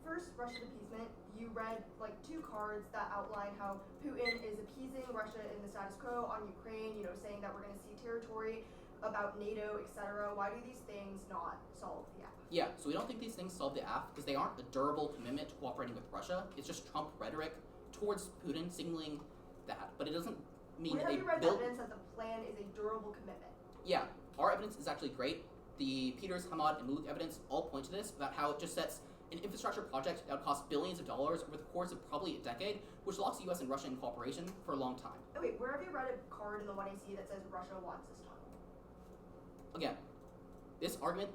First, Russian appeasement. You read like 2 cards that outline how Putin is appeasing Russia in the status quo on Ukraine, saying that we're going to see territory about NATO, etc. Why do these things not solve the app? Yeah, so we don't think these things solve the AF because they aren't a durable commitment to cooperating with Russia. It's just Trump rhetoric towards Putin signaling that, but it doesn't mean Where that have they you read built. evidence that the plan is a durable commitment? Yeah, our evidence is actually great. The Peters, Hamad, and Muluk evidence all point to this about how it just sets an infrastructure project that would cost billions of dollars over the course of probably a decade, which locks the U.S. and Russia in cooperation for a long time. Oh wait, where have you read a card in the 1AC that says Russia wants this tunnel? Again, this argument,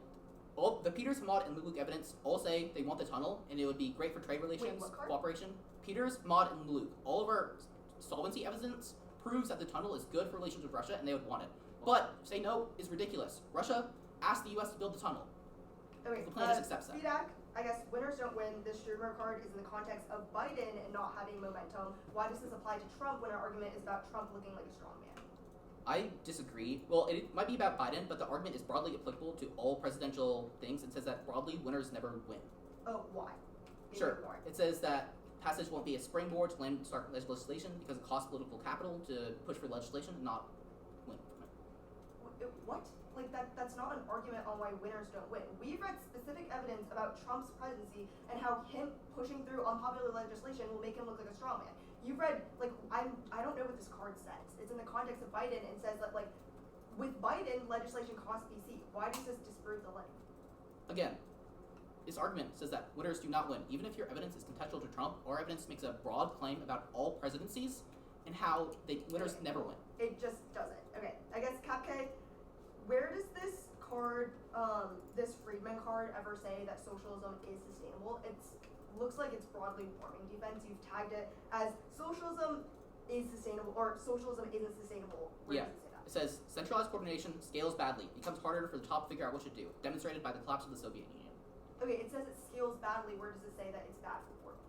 all the Peters, Hamad, and Muluk evidence all say they want the tunnel, and it would be great for trade relations, what card? cooperation. Peters, Hamad, and Muluk. All of our solvency evidence proves that the tunnel is good for relations with Russia, and they would want it. But say no is ridiculous. Russia asked the U.S. to build the tunnel. Okay, The plan just accepts that. Feedback, I guess winners don't win. This Schumer card is in the context of Biden and not having momentum. Why does this apply to Trump when our argument is about Trump looking like a strong man? I disagree. Well, it might be about Biden, but the argument is broadly applicable to all presidential things. It says that broadly winners never win. Oh, why? Maybe Sure. more. It says that passage won't be a springboard to start legislation because it costs political capital to push for legislation, not win from it. What? Like that's not an argument on why winners don't win. We've read specific evidence about Trump's presidency and how him pushing through unpopular legislation will make him look like a straw man. You've read I don't know what this card says. It's in the context of Biden and says that with Biden legislation costs BC. Why does this disprove the link? Again, this argument says that winners do not win. Even if your evidence is contextual to Trump, our evidence makes a broad claim about all presidencies and how winners never win. It just doesn't. Okay, I guess Capke, where does this card, this Friedman card, ever say that socialism is sustainable? It looks like it's broadly warming defense. You've tagged it as socialism is sustainable, or socialism isn't sustainable. Where Yeah. does it say that? It says centralized coordination scales badly. It becomes harder for the top to figure out what to do, demonstrated by the collapse of the Soviet Union. Okay, it says it scales badly. Where does it say that it's bad for warming?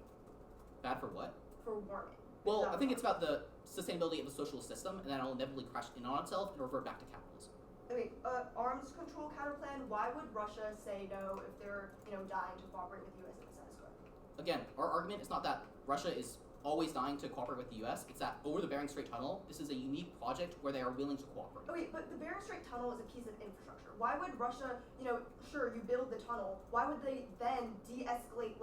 Bad for what? For warming. Well, Is that I think what- it's about the sustainability of the socialist system, and then it'll inevitably crash in on itself and revert back to capitalism. Okay, arms control counterplan. Why would Russia say no if they're, dying to cooperate with the U.S. in the status quo? Again, our argument is not that Russia is always dying to cooperate with the U.S. It's that over the Bering Strait Tunnel, this is a unique project where they are willing to cooperate. Okay, but the Bering Strait Tunnel is a piece of infrastructure. Why would Russia, sure, you build the tunnel. Why would they then de-escalate,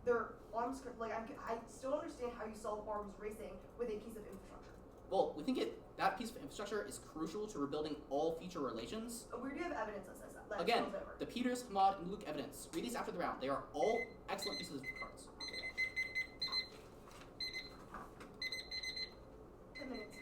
their arms, I still don't understand how you solve arms racing with a piece of infrastructure. Well, we think that piece of infrastructure is crucial to rebuilding all future relations. Where do you have evidence that says that? Again, spills over? the Peters, Hamad, and Luke evidence. Read these after the round. They are all excellent pieces of cards. 10 minutes.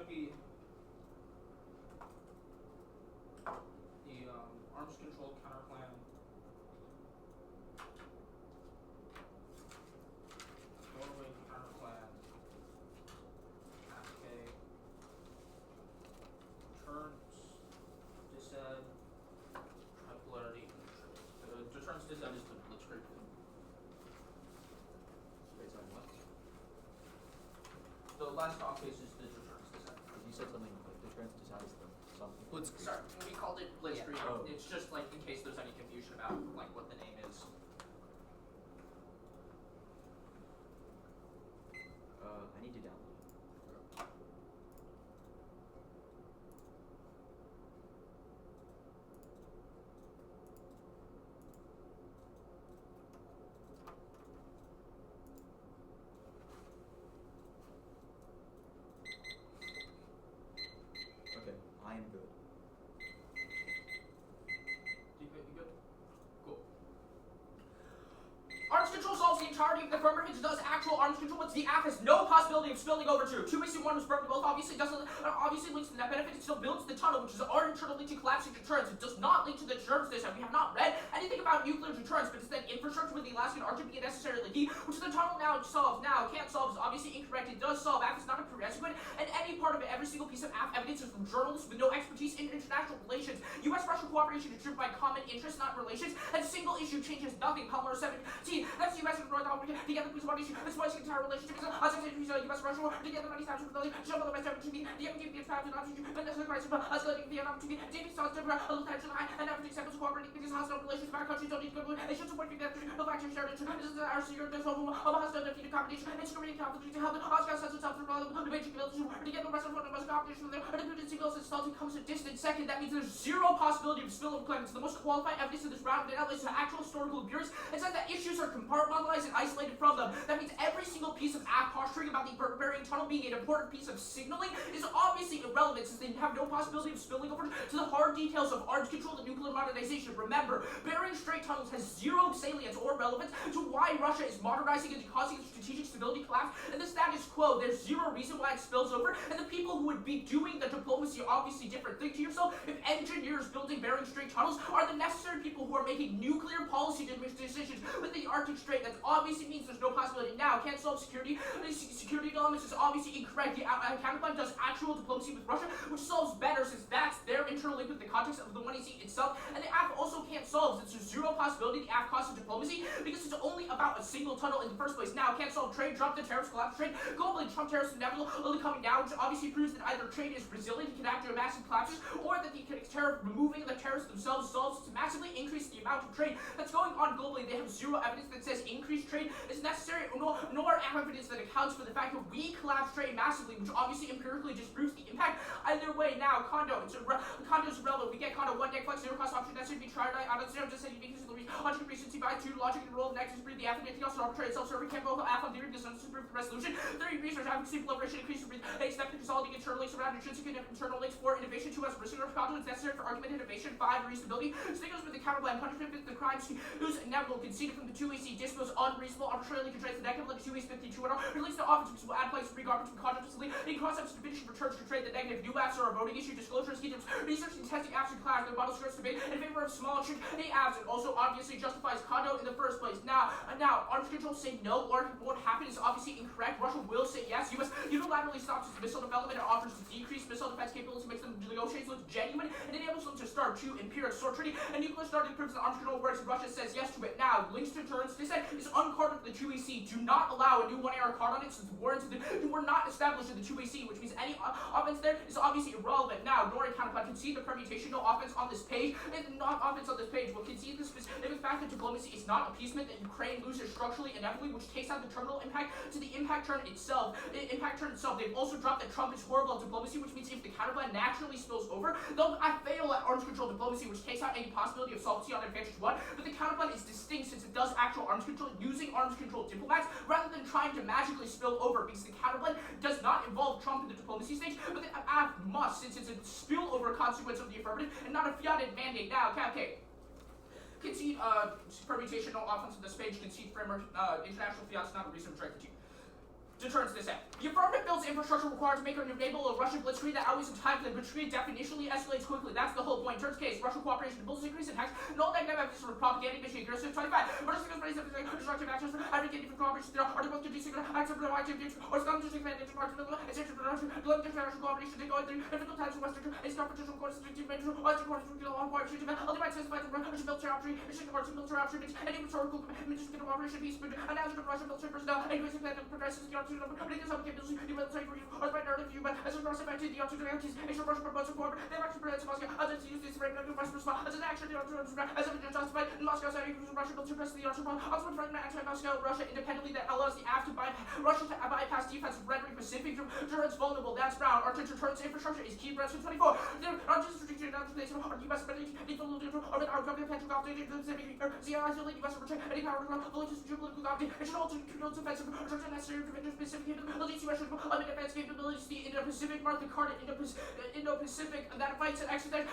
to be the arms control counter plan. Doorway counter plan. AFK. Turns. Dised. Tripolarity. Deterrence dised is the blitzkrieg. Wait, sorry, what? The last talk case is the deterrence dised. You said something like deterrence decides the something. Blitzkrieg. Sorry, we called it blitzkrieg. Yeah. Oh. It's just like in case there's any confusion about like what the name is. I need to download it. Okay, I am good. You good? Cool. Arms control solves the entirety of the affirmative. It does actual arms control, but the app has no possibility of spilling over to. 2AC1 was broken both. Obviously links to net benefit. It still builds the tunnel, which is our internal link to collapsing deterrence. It does not link to the deterrence this time. We have not read anything about nuclear deterrence, but instead infrastructure with the Alaskan Arctic being necessarily key, which the tunnel now solves. Now, can't solve is obviously incorrect. It does solve. App is not a prerequisite, and any part of it, every single piece of app evidence is from journalists with no expertise in international relations. U.S.-Russia cooperation is driven by common interests, not relations, and single issue changes nothing. Palmer 17. That's U.S. and North Africa together, please one issue. This was the entire relationship. U.S.-Russia war together, 97 ability. Show the West African TV. The MTV is found in option. But that's the crisis. Escalating Vietnam to be. Davy Stars to a little tension high, and everything except cooperating because hostile relations with our countries don't need to go to. They should support the factory shared. This is our secret. There's no hostile defeated competition. It's creating conflict to help. Oscar sets itself for the major builds to get the rest of the competition there. And the signals installed comes a distant second. That means there's zero possibility of spillover claims. The most qualified evidence of this round analysis to actual historical abuse. It says that issues are compartmentalized and isolated from them. That means every single piece of app posturing about the burying tunnel being an important piece of signaling is obviously irrelevant since they have no possibility of spilling over to the hard details of arms control and nuclear modernization. Remember, burying straight tunnels has zero salience or relevance to why Russia is modernizing and causing strategic stability collapse and the status quo. There's zero reason why it spills over, and the people who would be doing the diplomacy are obviously different. Think to yourself, if engineers building Bering Strait tunnels are the necessary people who are making nuclear policy decisions with the Arctic Strait, that obviously means there's no possibility. Now, can't solve security elements is obviously incorrect. The counterplan does actual diplomacy with Russia, which solves better since that's their internal link with the context of the 1AC itself, and the app also can't solve since there's zero possibility the app costs of diplomacy because it's only about a single tunnel in the first place. Now, can't solve trade, drop the tariffs, collapse trade, globally Trump tariffs inevitably coming down, which obviously proves that either trade is resilient and can after massive collapses, or that the tariff removing the tariffs themselves solves to massively increase the amount of trade that's going on globally. They have zero evidence that says increased trade is necessary, nor evidence that accounts for the fact that we collapse trade massively, which obviously empirically disproves the impact. Either way, now Condo is irrelevant. We get Condo one deck flex zero cost option necessary to be tried out of zero just saying because of the logic recency by 2 logic and roll next is breathe the anything else arbitrary self-serving can't both alpha theory because it's improve resolution. 3 research advocacy proliferation increase to breathe expect consolidating internal links around intrinsic and internal links. 4 innovation. 2 as risk of Condo is necessary for argument innovation. 5 reasonability. Stickers with the counterplan 150 the crimes whose inevitable conceded from the 2AC dispose unreasonable arbitrarily contracts the negative like 2AC 52 release the offense which will add place free garbage from contractually in concepts to finish returns to trade the negative. New apps are a voting issue. Disclosures key research and testing apps in class. Their model scripts debate in favor of small and apps and also obviously justifies Condo in the first place. Now arms control say no or won't happen is obviously incorrect. Russia will say yes. US unilaterally stops its missile development and offers to decrease missile defense capabilities, makes them negotiations look genuine and enables them to start 2 empiric sword treaty and nuclear starting proves that arms control works. Russia says yes to it. Now links to deterrence dissent is uncarded to the 2AC. Do not allow a new 1AR card on it since were not established in the 2AC, which means any offense there is obviously irrelevant. Now, Nori counterplan concede the permutation, no offense on this page, and not offense on this page will concede the specific fact that diplomacy is not appeasement, that Ukraine loses structurally inevitably, which takes out the terminal impact to the impact turn itself. They've also dropped that Trump is horrible at diplomacy, which means if the counterplan naturally spills over, they'll fail at arms control diplomacy, which takes out any possibility of solvency on advantage 1, but the counterplan is distinct since it does actual arms control using arms control diplomats rather than trying to magically spill over because the counterplan does not involve Trump in the diplomacy stage, but the app must since it's a spillover consequence of the affirmative and not a fiated mandate. Now, okay. Concede permutation, no offense on this page, concede framework, international fiat's not a reason to direct the deterrence this end. The affirmative builds infrastructure required to make or enable a Russian blitzkrieg that outweighs the time the blitzkrieg definitionally escalates quickly. That's the whole point. Turns case, Russian cooperation builds increase in hacks, no negative evidence for propaganda, mission, aggressive 25. Russia's destructive actions, advocating for cooperation, article to secret acts of activity, or scum to secret essential production, global international cooperation, they go through difficult times in Western, it's competition, course, Western course, ultimate specified Russian military option, mission course, military option, any rhetorical commitments to cooperation, peace, announcement of Russian military personnel, increasing plan of progressive security, predicting some capabilities, the military for you, or by narrative view, but as a cross effect to the opportunities, it's a Russian proposal for they have actually presented Moscow, others use this for a Western response, as an action, as if it's justified, in Moscow, Russian military press the ultimate fragment anti-Moscow, Russia independently that allows the AF to bypass defense rendering Pacific deterrence vulnerable. That's Brown. Our deterrence infrastructure is key. Brexit 24. Our district now to our U.S. our government petrol company, the isolated U.S. protect any power to run religious geopolitical company. It should also control defensive necessary to defend specific capabilities. U.S. should defense capabilities. The Indo-Pacific mark the card Indo-Pacific that fights an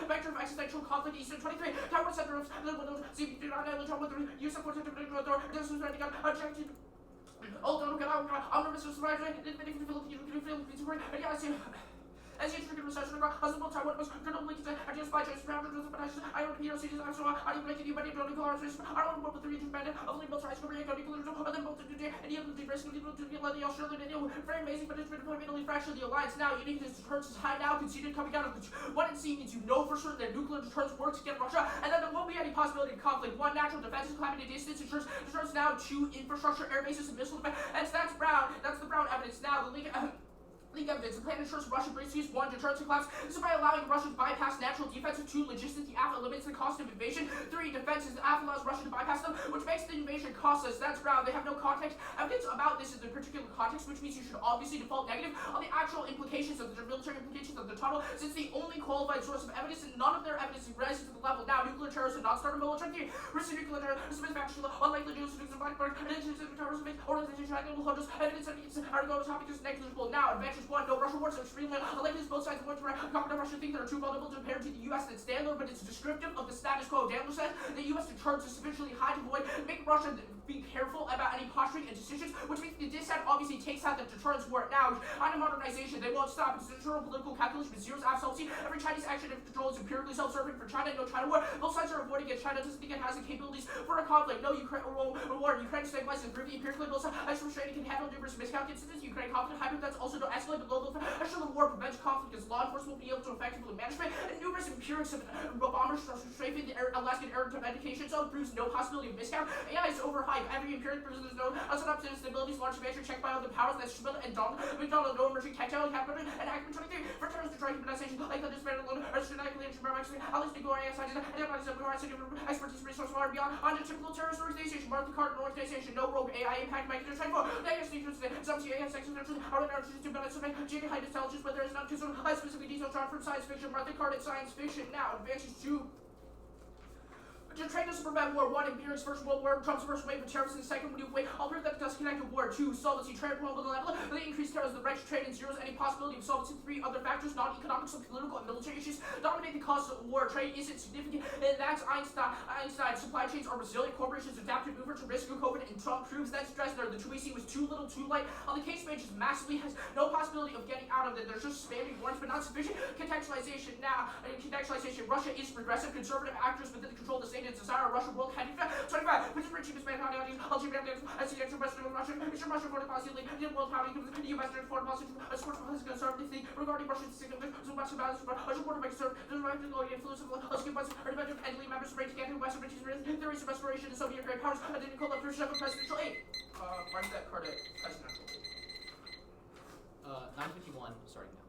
vector of existential conflict. Eastern 23. Tower center of the windows. Use of protective door. This is ready. Objective. Oh, don't get out. I'm going to Mr. Survivor. Admitting to the Philippines. As you trigger recession, husband Taiwan was criminally I just by just found I don't hear cities I'm so I don't make any money building cars. I don't work with the region bandit. Only built rice for nuclear and then both to do any of the risk of people to let the Australian video. Very amazing, but it's been fundamentally fractured the alliance now. You need his deterrence is high now, conceded coming out of what it seems means you know for certain that nuclear deterrence works against Russia, and then there won't be any possibility of conflict. One, natural defenses, climate distance, deterrence now. Two, infrastructure, air bases, and missile defense. And that's Brown. That's the Brown evidence now. The league evidence. The plan ensures Russia brings use 1, deterrence and collapse. This is by allowing Russia to bypass natural defenses. 2, logistics. The AF eliminates the cost of invasion. 3, defenses. The AF allows Russia to bypass them, which makes the invasion costless. That's Brown. They have no context. Evidence about this in the particular context, which means you should obviously default negative on the actual implications of the military implications of the tunnel, since the only qualified source of evidence and none of their evidence rises to the level. Now, nuclear terrorists would not start a military theory. Risk of nuclear terrorism is factual, unlikely to use the blackbird, and terrorism, organization, hunters, evidence are going to topic is negligible. Now, adventures 1, no Russian wars. Extremely unlikely both sides want to competent Russia think that are too vulnerable compared to the U.S. and Stanley, but it's descriptive of the status quo. Dandler says the U.S. deterrence is sufficiently high to avoid make Russia be careful about any posturing and decisions, which means the dissent obviously takes out the deterrence war. Now, on modernization, they won't stop. It's internal political calculation with zeros absolutely. Every Chinese action of control is empirically self-serving for China. No China war. Both sides are avoiding it. China doesn't think it has the capabilities for a conflict. No Ukraine war. Ukraine stabilizes and prove empirically both sides. Restraining can handle numerous miscount incidents. Ukraine conflict hyper that's also don't escalate the global. The war prevents conflict because law enforcement will be able to effectively manage it, and numerous empirics of bombers strafing the Alaskan air education zone proves no possibility of miscount. AI is overhyped. Every empiric proves there's no unset stabilities, large expansion checked by other powers that Schmidt and McDonald, no emerging tactile capital, and Ackman 23 for terms of trying humanization, like the disparate alone, or genetically and actually, at least the glory excited, and everybody's of glory, expertise, resource, far beyond, on the typical terrorist organization, Mark the Card organization, no rogue AI impact, Mike 24, negative secrets, some AI section, our energy to balance, Jimmy Heidt intelligence, but there is none to sort of specifically detailed drawn from science fiction. Martha Card in science fiction. Now, advances to train us to prevent war. 1, Imperial's First World War, Trump's first wave of terrorists in the second new wave. I'll prove that it does connect to war. 2, solvency, trade problem level. The increased terrorism, the right to trade, and zeros any possibility of solvency. 3, other factors, non-economic, so political, and military issues dominate the cause of war. Trade isn't significant, and that's Einstein. Supply chains are resilient. Corporations adapt to move to risk of COVID, and Trump proves that stress there. The Twisi was too little, too late. On the case page, massively has no possibility of getting out of it. There's just spamming warrants, but not sufficient. Contextualization now. Contextualization. Russia is progressive, conservative actors within the control of the state and desire. Russia world heading 25, which is rich cheapest man audience, I see extra Western Russia, it's Russian foreign policy, the world powering, the U.S. foreign policy, a sports policy conservative thing regarding Russian signal, so much balance, Russian border makes serve, the right to the influence of us give us a dimension of entity members break together, Western British theories of restoration, and Soviet great powers, and then call up for presidential aid. Where's that card at presidential aid? 9:51, starting now.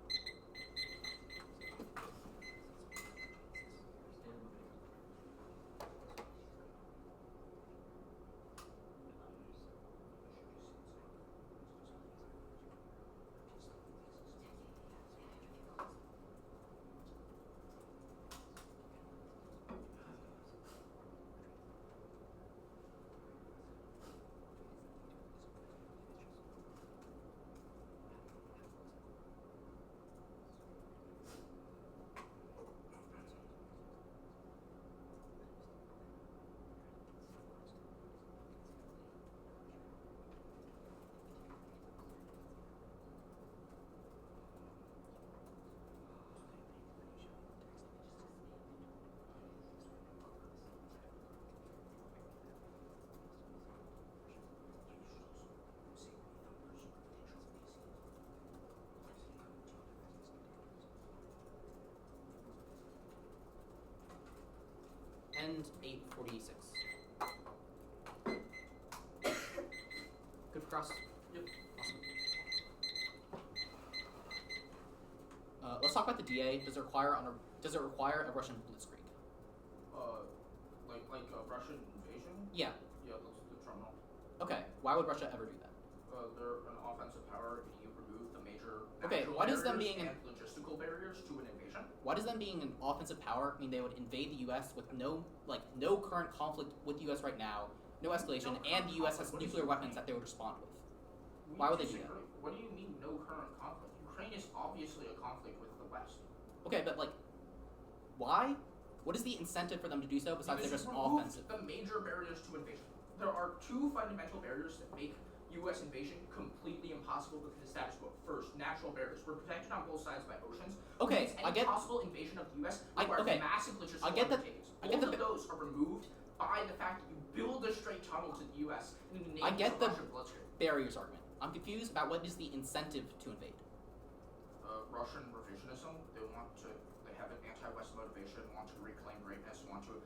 and 846. Good for cross. Yep. Awesome. Let's talk about the DA. Does it require a Russian blitzkrieg? Like a Russian invasion? Yeah. Yeah, the terminal. Okay. Why would Russia ever do that? They're an offensive power, and you remove the major Okay, natural why does them barriers being and logistical barriers to an invasion. Why does them being an offensive power mean they would invade the U.S. with no current conflict with the U.S. right now, no escalation, and the U.S. has nuclear weapons that they would respond with? Why would they do that? What do you mean no current conflict? Ukraine is obviously a conflict with the West. Okay, but why? What is the incentive for them to do so besides they're just offensive? The major barriers to invasion. There are two fundamental barriers that make U.S. invasion completely impossible with the status quo. First, natural barriers. We're protected on both sides by oceans. Okay, Any I get. possible invasion of the U.S. I requires okay. massive logistical I get that. undertakings. I get Both the. of those are removed by the fact that you build a straight tunnel to the U.S. and in the name I get of the Russian blitzkrieg. barriers argument. I'm confused about what is the incentive to invade. Russian revisionism. They want to. They have an anti-West motivation. Want to reclaim greatness. Want to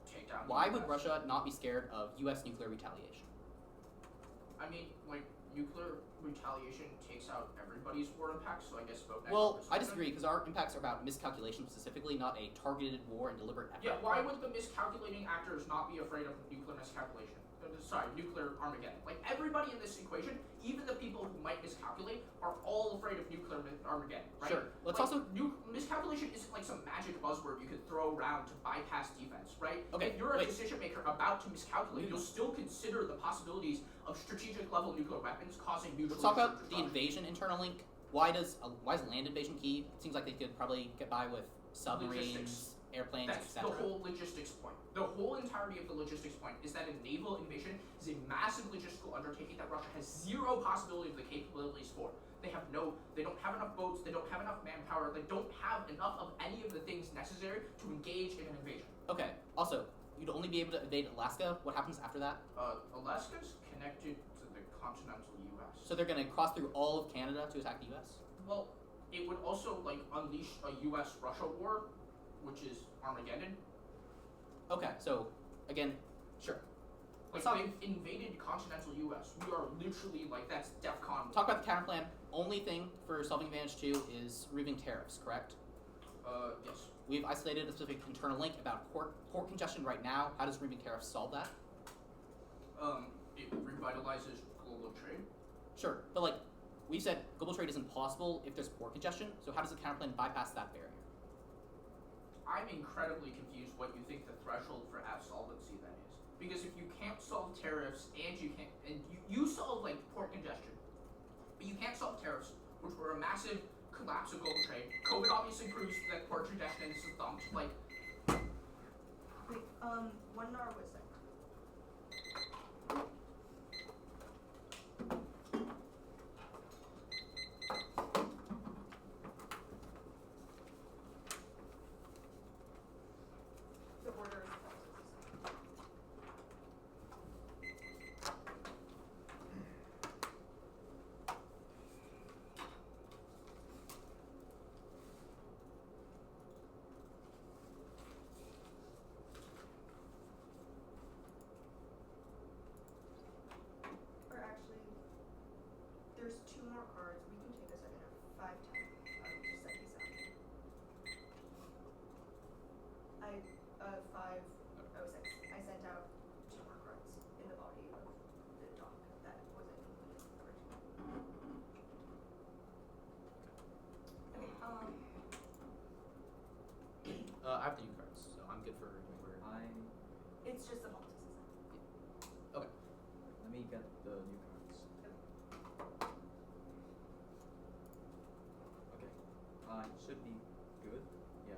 take down. Why the would US. Russia not be scared of U.S. nuclear retaliation? I mean, nuclear retaliation takes out everybody's war impacts. So I guess vote next. Well, I disagree because our impacts are about miscalculation specifically, not a targeted war and deliberate effort. Yeah. Why would the miscalculating actors not be afraid of nuclear miscalculation? Sorry, nuclear Armageddon. Everybody in this equation, even the people who might miscalculate, are all afraid of nuclear Armageddon, right? Sure. Let's also. Miscalculation isn't some magic buzzword you could throw around to bypass defense, right? Okay, If you're a wait. decision maker about to miscalculate, you'll still consider the possibilities of strategic level nuclear weapons causing mutual. Let's talk about the invasion internal link. Why is land invasion key? It seems like they could probably get by with submarines, Logistics. airplanes, That's etc. the whole logistics point. The whole entirety of the logistics point is that a naval invasion is a massive logistical undertaking that Russia has zero possibility of the capabilities for. They don't have enough boats, they don't have enough manpower, they don't have enough of any of the things necessary to engage in an invasion. Okay, also, you'd only be able to invade Alaska. What happens after that? Alaska's connected to the continental U.S. So they're going to cross through all of Canada to attack the U.S.? Well, it would also unleash a U.S.-Russia war, which is Armageddon. Okay, so, again, sure. They've invaded continental U.S. We are literally, that's DEFCON. Talk about the counter plan. Only thing for solving advantage 2 is removing tariffs, correct? Yes. We've isolated a specific internal link about port congestion right now. How does removing tariffs solve that? It revitalizes global trade. Sure, but we've said global trade isn't possible if there's port congestion, so how does the counter plan bypass that barrier? I'm incredibly confused what you think the threshold for absolvency then is. Because if you can't solve tariffs and you solve port congestion, but you can't solve tariffs, which were a massive collapse of global trade. COVID obviously proves that port congestion is thumped. Wait, 1 hour was that? The order is there's 2 more cards. We can take a second at 5:10. I will just set these out. 5:06. I sent out 2 more cards in the body of the doc that wasn't included originally. Okay. I have the new cards, so I'm good for where. It's just the politics. Okay. Let me get the new cards. Okay. Should be good. Yeah.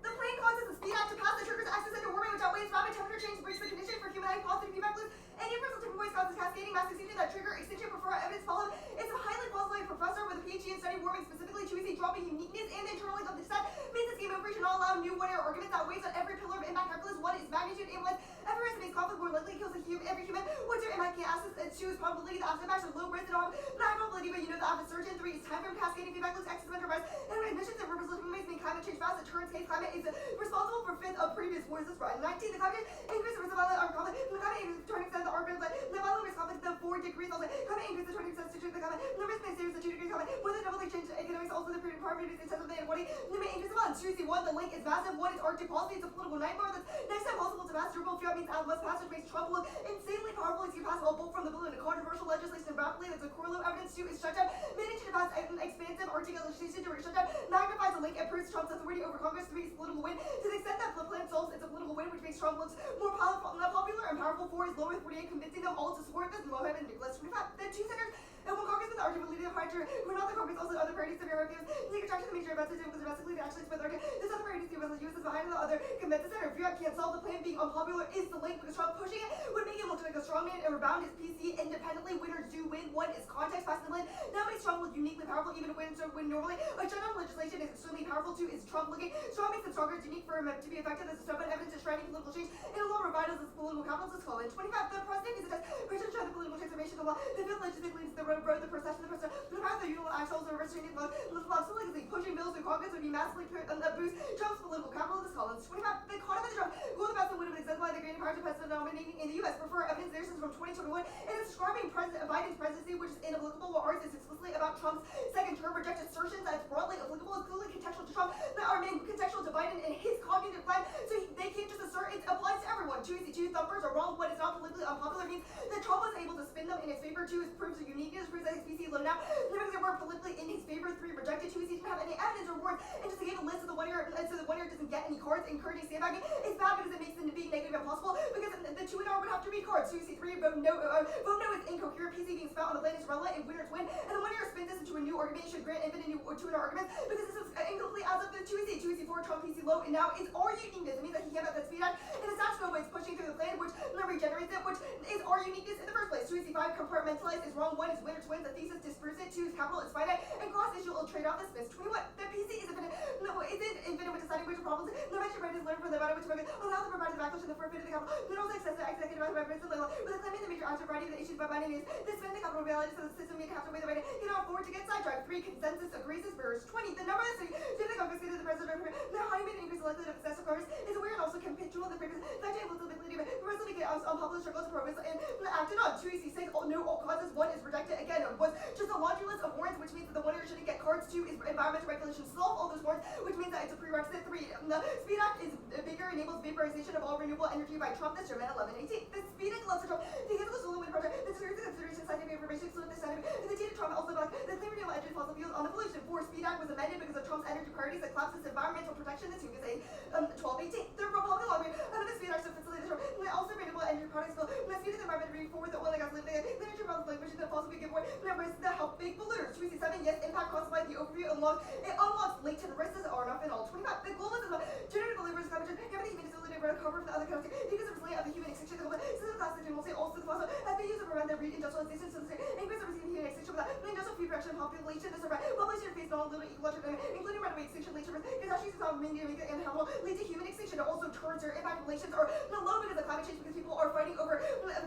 The plane causes the speed up to pass the trigger's axis into warming, which outweighs rapid temperature change, breaks the condition for human positive feedback loops. Any universal typical voice causes cascading mass extinction that trigger extinction before evidence followed. It's a highly qualified professor with a PhD in studying warming, specifically choosing dropping uniqueness and the internal link of the set. Means this game over should not allow new one-air arguments that weighs on every pillar of impact calculus. 1 is magnitude, and 1 Every race makes conflict more likely kills every human. What's your MIK access? 2 is probability the aftermath of low risk and all. But high probability, but you know the after surgeon. 3 is time from cascading feedback loops. X is enterprise. And admissions and purpose looking ways make climate change fast. The turns case climate is responsible for 5th of previous wars. This right. 19, the climate increase the risk of violent armed conflict. The climate increase the turning extent of the armed conflict. The violent risk conflict the 4 degrees. Also, climate increase the turning extent of the climate. The risk may series the 2 degrees climate. More than double exchange economics. Also the carbon is intensive than 40. The main increase of violence. 1, the link is massive. 1 is Arctic policy. It's a political nightmare that's next time possible to mass durable threat means out west passage makes Trump look insanely powerful. He's pass a bolt from the blue and a controversial legislation rapidly. That's a correlate evidence to is shutdown. Managing to pass an expansive Arctic legislation to shutdown magnifies the link and proves Trump's authority over Congress to his political win. To the extent that the plan solves it's a political win, which makes Trump looks more popular and powerful for his lower 48, convincing them all to support this Mohammed and Nicholas 25. The 2 senators and one congressman arguably leading the party who are not the congress, also other parties to their reviews. Take attraction to major events because domestically they actually split their this other party to the US is behind the other convince the center. If you can't solve the plan being unpopular is the link because Trump pushing it would make him look like a strongman and rebound his PC independently. Winners do win. 1 is context passing the plan. Now makes Trump look uniquely powerful even when normally a shutdown legislation is extremely powerful too. Is Trump looking strong makes him stronger. It's unique for him to be effective as a stubborn evidence of shredding political change and a law revitals as political capitals is called. 25. The president is a test. President tried the political transformation of law. The fifth legislative leads the road the procession. The path the unilateral actions are restraining laws. Legacy pushing bills through Congress would be massively boost Trump's political capital. This Collins 25. The economy of Trump go the best and would have exemplified the great power to president nominating in the U.S. Prefer evidence there since from 2021 and it's describing Biden's presidency, which is inapplicable, while ours is explicitly about Trump's second term. Reject assertions that it's broadly applicable is clearly contextual to Trump that are made contextual to Biden and his cognitive plan. So they can't just assert it applies to everyone. 2 thumpers are wrong. What is not politically unpopular means that Trump was able to spin them in his favor. 2 is proves the uniqueness, proves that his PC low now. Because they were politically in his favor. 3 rejected. 2 he didn't have any evidence or words. And just to give a list of the 1 year, so the 1 year doesn't get any cards. Encouraging sandbagging is bad because it makes them being negative impossible. Because the 2 and R would have to read cards. 2 3 vote no is incoherent. PC being spelled on the plan is relevant and winners win. And the 1 year spins this into a new argument. Should grant infinite new 2 and R arguments because this is incomplete as of the 2 4 Trump PC low. And now it's our uniqueness. It means that he came at that speed act and it's not no way it's pushing through the plan, which regenerates it, which is our uniqueness in the first place. 2 5 compartmentalized is wrong. 1 is winners wins. The thesis disperses it. 2 is capital is finite and cross issue will trade off this miss. 21. The PC is infinite. No, isn't infinite with deciding which problems. No mention right is learned from the matter which program allow the provider the backlash in the forfeit of the capital. Then also access the executive by the level with a claiming the major active variety of the issues by binding is this spend the capital reality so the system may have to weigh the right cannot afford to get sidetracked. 3 consensus agrees is verse 20. The number of the city due to the confiscated the president now how you made an increase in likelihood of excessive progress is aware and also capitular the previous that day will typically the rest of the unpublished struggles of progress and acted on. 2 6 no all causes. 1 is rejected again was just a laundry list of warrants, which means that the 1 year shouldn't get cards. 2 is environmental regulations solve all those warrants, which means that it's a prerequisite. 3 the Speed Act is bigger, enables vaporization of all renewable energy by Trump this term at 11/18. The Speed Act allows Trump to get the solar wind project. The series of consideration scientific information so the scientific the data Trump also about the clean renewable energy fossil fuels on the pollution. 4 Speed Act was amended because of Trump's energy priorities that collapses environmental protection. This is a 12/18. The Republican lobby under the Speed Act to facilitate Trump also renewable energy products bill. The Speed Act environment bringing forward the oil and gas the energy problems like which is the fossil fuel giveaway. Numbers the help big polluters. 7 yes impact caused by the overview unlocks it unlocks latent risks are enough in all. 25. The goal is generative believers coverage everything municipality cover from the other country because of the of the human extinction the system class that will say also the fossil as they use to prevent the reindustrialization so the increase of receiving human extinction without the industrial food production population this population face non little ecological including runaway extinction later catastrophes of and how will lead to human extinction. It also turns their impact relations are low because of climate change because people are fighting over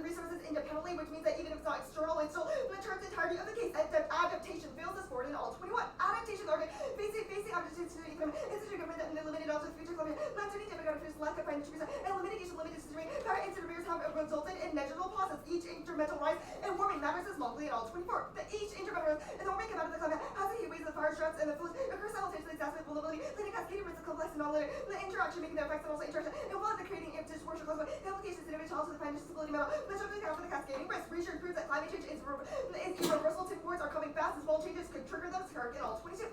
resources independently, which means that even if it's not external it still turns the entirety of the case adaptation fails us forward in all. 21. Adaptation are facing adaptation to the economy institute government and limited also future climate not turning difficult to lack of financial resources and limitation limited to power interference have resulted in measurable process. Each incremental rise in warming matters is locally in all. 24. Each incremental rise in the warming come out of the climate has the heat waves, the fire droughts, and the floods occur simultaneously exacerbate vulnerability, leading cascading risks of complex and non-linear the interaction making their effects and also interaction and while the creating disproportionate cause the implications to individual health to the financial stability model the structure account for the cascading risk. Research proves that climate change is irreversible. Tip words are coming fast and small changes could trigger them. Scark in all. 22.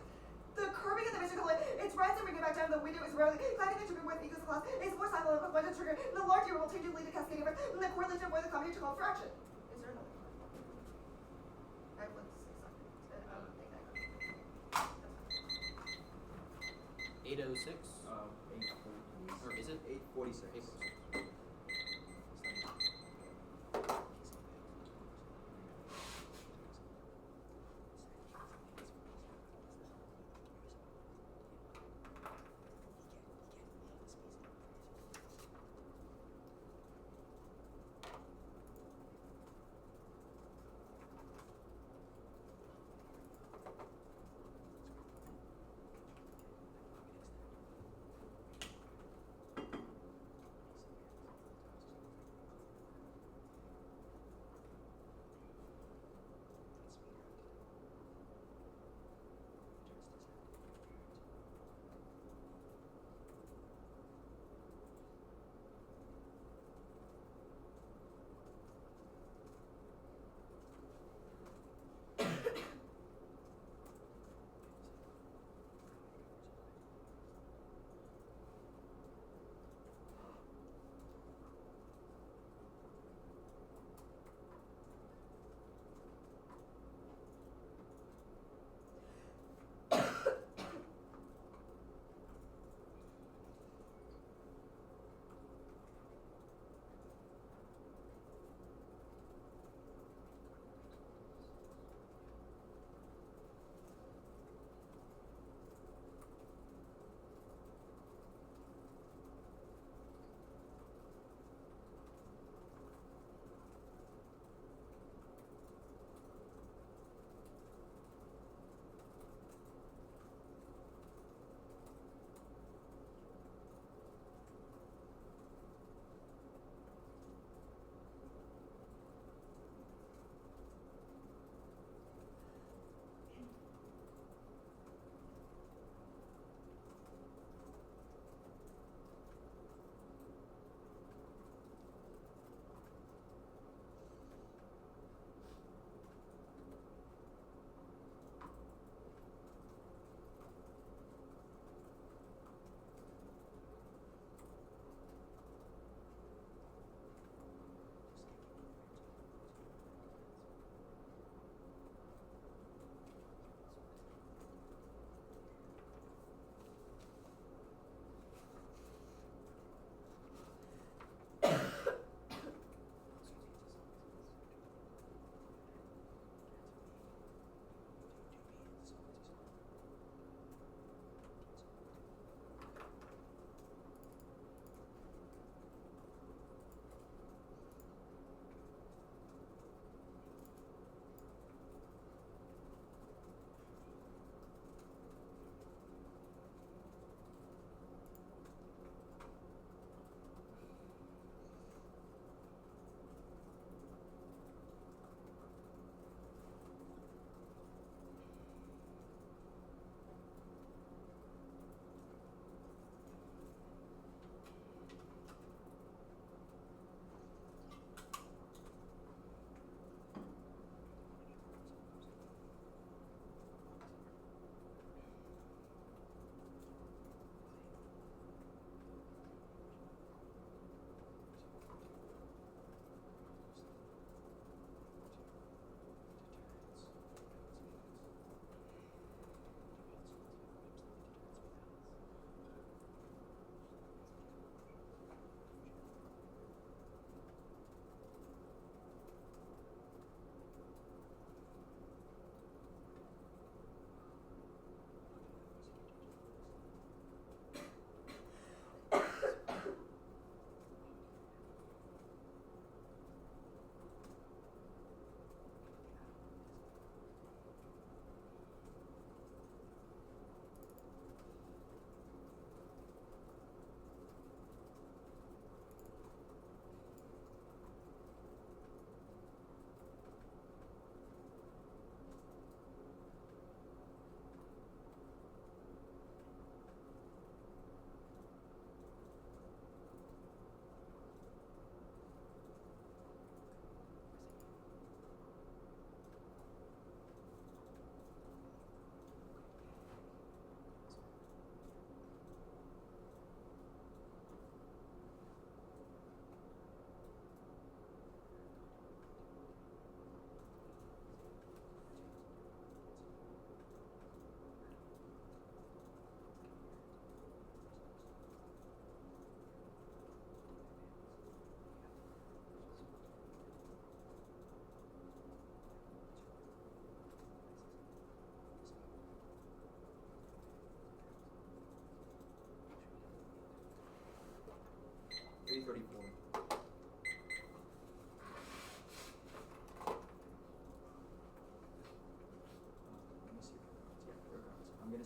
The curbing of the mission color, its rise and bringing it back down the window is rarely climate trigger with equals class is more cycle of one trigger. The large will change lead to cascading risk and the correlation of where the climate call for action. Is there another? I have like 6 seconds. I don't think I got it. 8:06. 8:40. Or is it? 8:46. 8:46.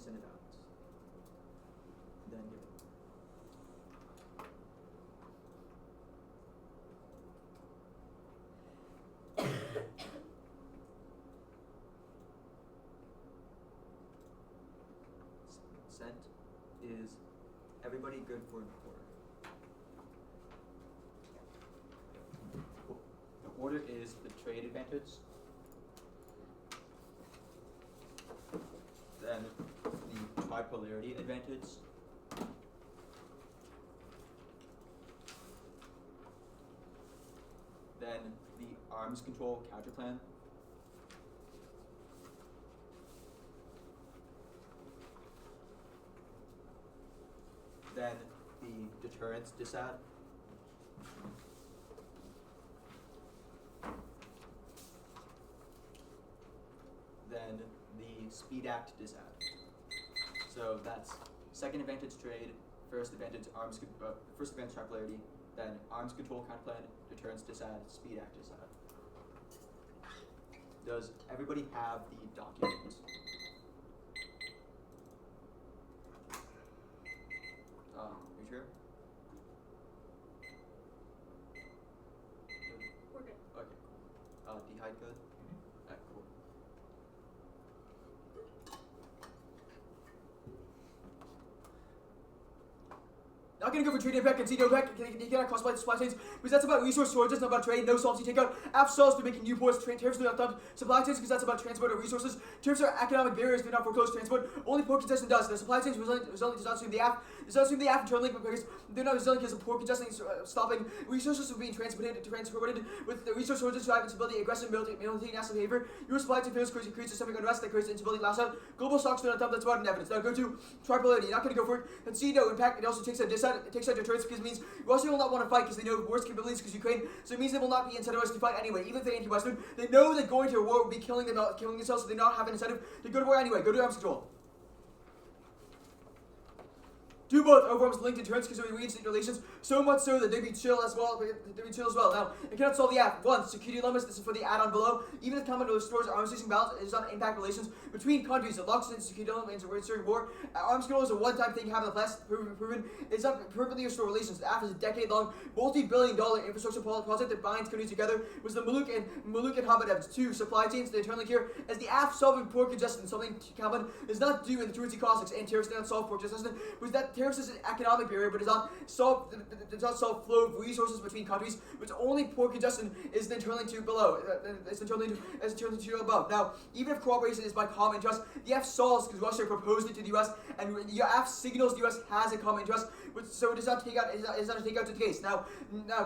send it out. Then give it. Sent is everybody good for an order. The order is the trade advantage. Then the tripolarity advantage. Then the arms control counter plan. Then the deterrence disad. Then the speed act disad. So that's second advantage trade, first advantage first advantage tripolarity, then arms control counter plan, deterrence disad, speed act disad. Does everybody have the document? Are you sure? We're good. Okay, cool. The Heidt good? Alright, cool. Not gonna go for trade impact and see no impact. You cannot cross supply chains because that's about resource shortages, not about trade. No solvency takeout. App solves for making new ports. Tariffs do not dump supply chains because that's about transport of resources. Tariffs are economic barriers, do not foreclose transport. Only port congestion does. The supply chains resilient does not assume the app. Does not assume the app internally because they're not resilient because of port congestion stopping resources from being transported with the resource shortages driving instability, aggressive multinational behavior. Your supply chain fails creates systemic unrest that creates instability last out. Global stocks do not dump. That's about an evidence. Now go to tripolarity. You're not gonna go for it. And see no impact. It also takes out deterrence because it means Russia will not want to fight because they know worse capabilities because Ukraine. So it means they will not be incentivized to fight anyway. Even if they're anti-Western, they know that going to a war will be killing themselves, so they not have an incentive to go to war anyway. Go to arms control. Do both. Overarms linked in turns because they reinstate relations so much so that they'd be chill as well. Now, it cannot solve the app. One, security limits. This is for the add-on below. Even if common restores arms station balance, it does not impact relations between countries. It locks in security limits and during war. Arms control is a one-time thing happened in the past. Proven. It's not perfectly restore relations. The app is a decade-long, multi-billion-dollar infrastructure project that binds countries together. Was the Muluk and Hamad. Two, supply chains. The internally here as the app solving port congestion. Something common is not due in the currency caustics and tariffs. They don't solve port congestion. Was that tariffs is an economic barrier, but does not solve flow of resources between countries, which only port congestion is internally to below. It's internally to above. Now, even if cooperation is by common interest, the F solves because Russia proposed it to the US, and the F signals the US has a common interest, so it does not take out. It does not take out to the case. Now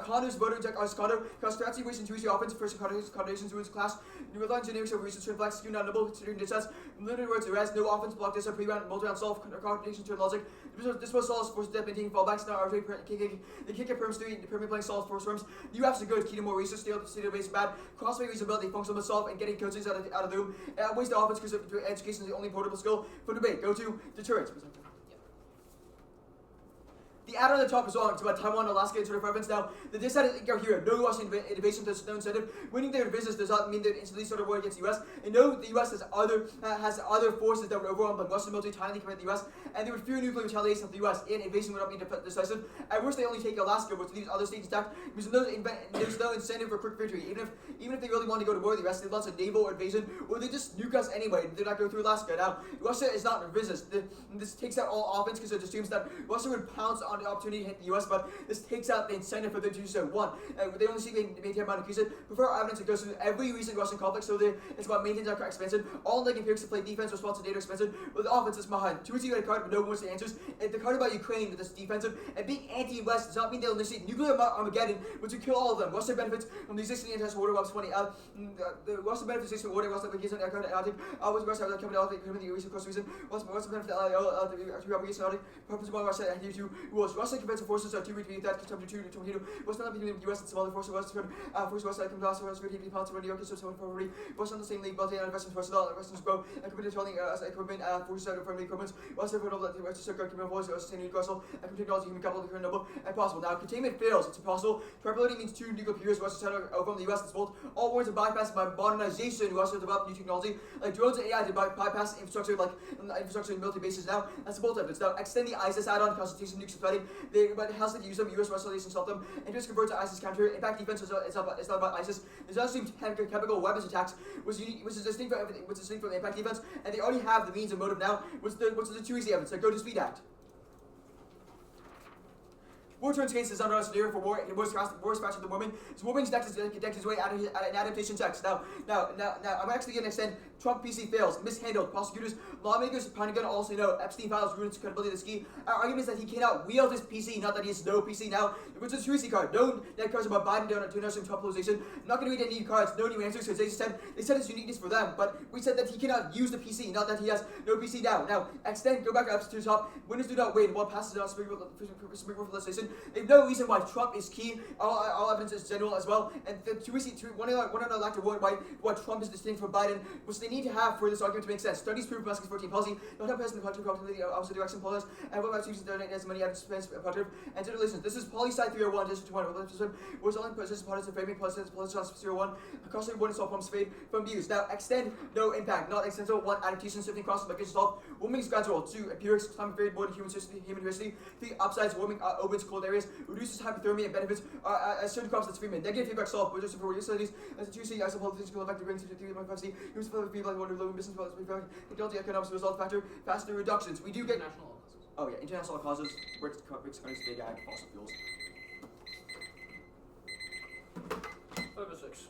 Condo's voter reject us Condo because strategy waste intuition offense first accommodations rules class. New line generics over research turn flex skew not noble considering distance. In limited words, the rest no offense block this up pre-round multi-round solve combination turn logic. This was solves force step maintaining fallbacks now arbitrary the kick at perms 3 the permanent playing solves force terms. The UFs are good, key to more research, stable base bad, crossplay reasonability, functional but solve and getting coachings out of the room. Waste the offense because education is the only portable skill for debate. Go to deterrence. The add on the top is wrong. It's about Taiwan, Alaska, and sort of reference. Now, the dissatisfied are here. No Russian invasion, there's no incentive. Winning their business does not mean they instantly start a war against the US. And no, the US has other forces that would overwhelm the Russian military timely compared to the US, and they would fear nuclear retaliation of the US. And invasion would not be decisive. At worst, they only take Alaska, but to leave other states intact because there's no incentive for quick victory. Even if they really want to go to war with the US, they launch a naval invasion, or they just nuke us anyway. They do not go through Alaska. Now, Russia is not in business. This takes out all offense because it assumes that Russia would pounce on the opportunity to hit the US, but this takes out the incentive for them to do so. One, they only seek to maintain amount of increase it. Prefer evidence that goes through every recent Russian conflict, so it's about maintaining our expansion. All they can pick to play defense, response to data expansion, with the offense is behind. Two, you got a card, but no one wants the answers. The card about Ukraine with this defensive, and being anti-West does not mean they'll initiate nuclear Armageddon, which will kill all of them. Russia benefits from the existing anti-war order, Webs 20. The Russia benefits from the order, Russia benefits from the Atlantic, was Russia coming out of the recent cross reason. Russia benefits from the obligations, purpose of Russia, and you to was Russian conventional forces are 2 week that come to 2 was not between the US and smaller forces was force was like Glass was really parts of New York is so forward was on the same league but the investment personnel investments grow and committed training as equipment forces out of friendly equipment was several that the Western Circuit human voice was sustaining Russell and technology human capital the current number and possible. Now containment fails, it's impossible. Triploiding means 2 nuclear periods was center from the US and both all warns are bypassed by modernization Russia developed new technology like drones and AI to bypass infrastructure like infrastructure and military bases now. That's the bolt evidence. Now extend the ISIS add-on constitution nukes threatening. They but has to use them, US Russian stop them, and just convert to ISIS counter impact defense is not about ISIS. There's also chemical weapons attacks, which is distinct from everything, which is distinct from the impact defense, and they already have the means and motive now. What's the 2 easy evidence? Like go to Speed Act. War turns against his unrest for war. War's faster than warming. His warming's decked his way out of an adaptation text. Now, I'm actually going to extend Trump PC fails, mishandled. Prosecutors, lawmakers, Pentagon all say no. Epstein files ruins credibility of the ski. Our argument is that he cannot wield his PC, not that he has no PC now. Which is a 2 easy card. No net cards about Biden down to nursing Trump polarization. Not going to read any cards. No new answers because they said it's uniqueness for them. But we said that he cannot use the PC, not that he has no PC now. Now, extend, go back up to the top. Winners do not win. While passes on Supreme Court legislation. They have no reason why Trump is key. All evidence is general as well. And the one other lack of why Trump is distinct from Biden, which they need to have for this argument to make sense. Studies prove Musk's 14 policy, not have President Hunter probably the opposite direction policy, and what about choosing the as money evidence positive and to listen. This is Poli Sci 301, District 1, was only position partisan framing position 01, across the one solve problems fade from views. Now extend, no impact, not extensive, 1 adaptation, shifting across the migration solve. Warming is gradual, 2 empirics, climate varied more than human diversity, 3 upsides, warming opens cold areas, reduces hypothermia and benefits certain crops that's freeman. Negative feedback solved, but just for utilities as a 2C isopole physical effect brings to 3.5C, use for feedback one of low business technology economics result factor, faster reductions. We do get International causes. oh yeah, international causes, Rick's countries, big ag, fossil fuels. Over 6.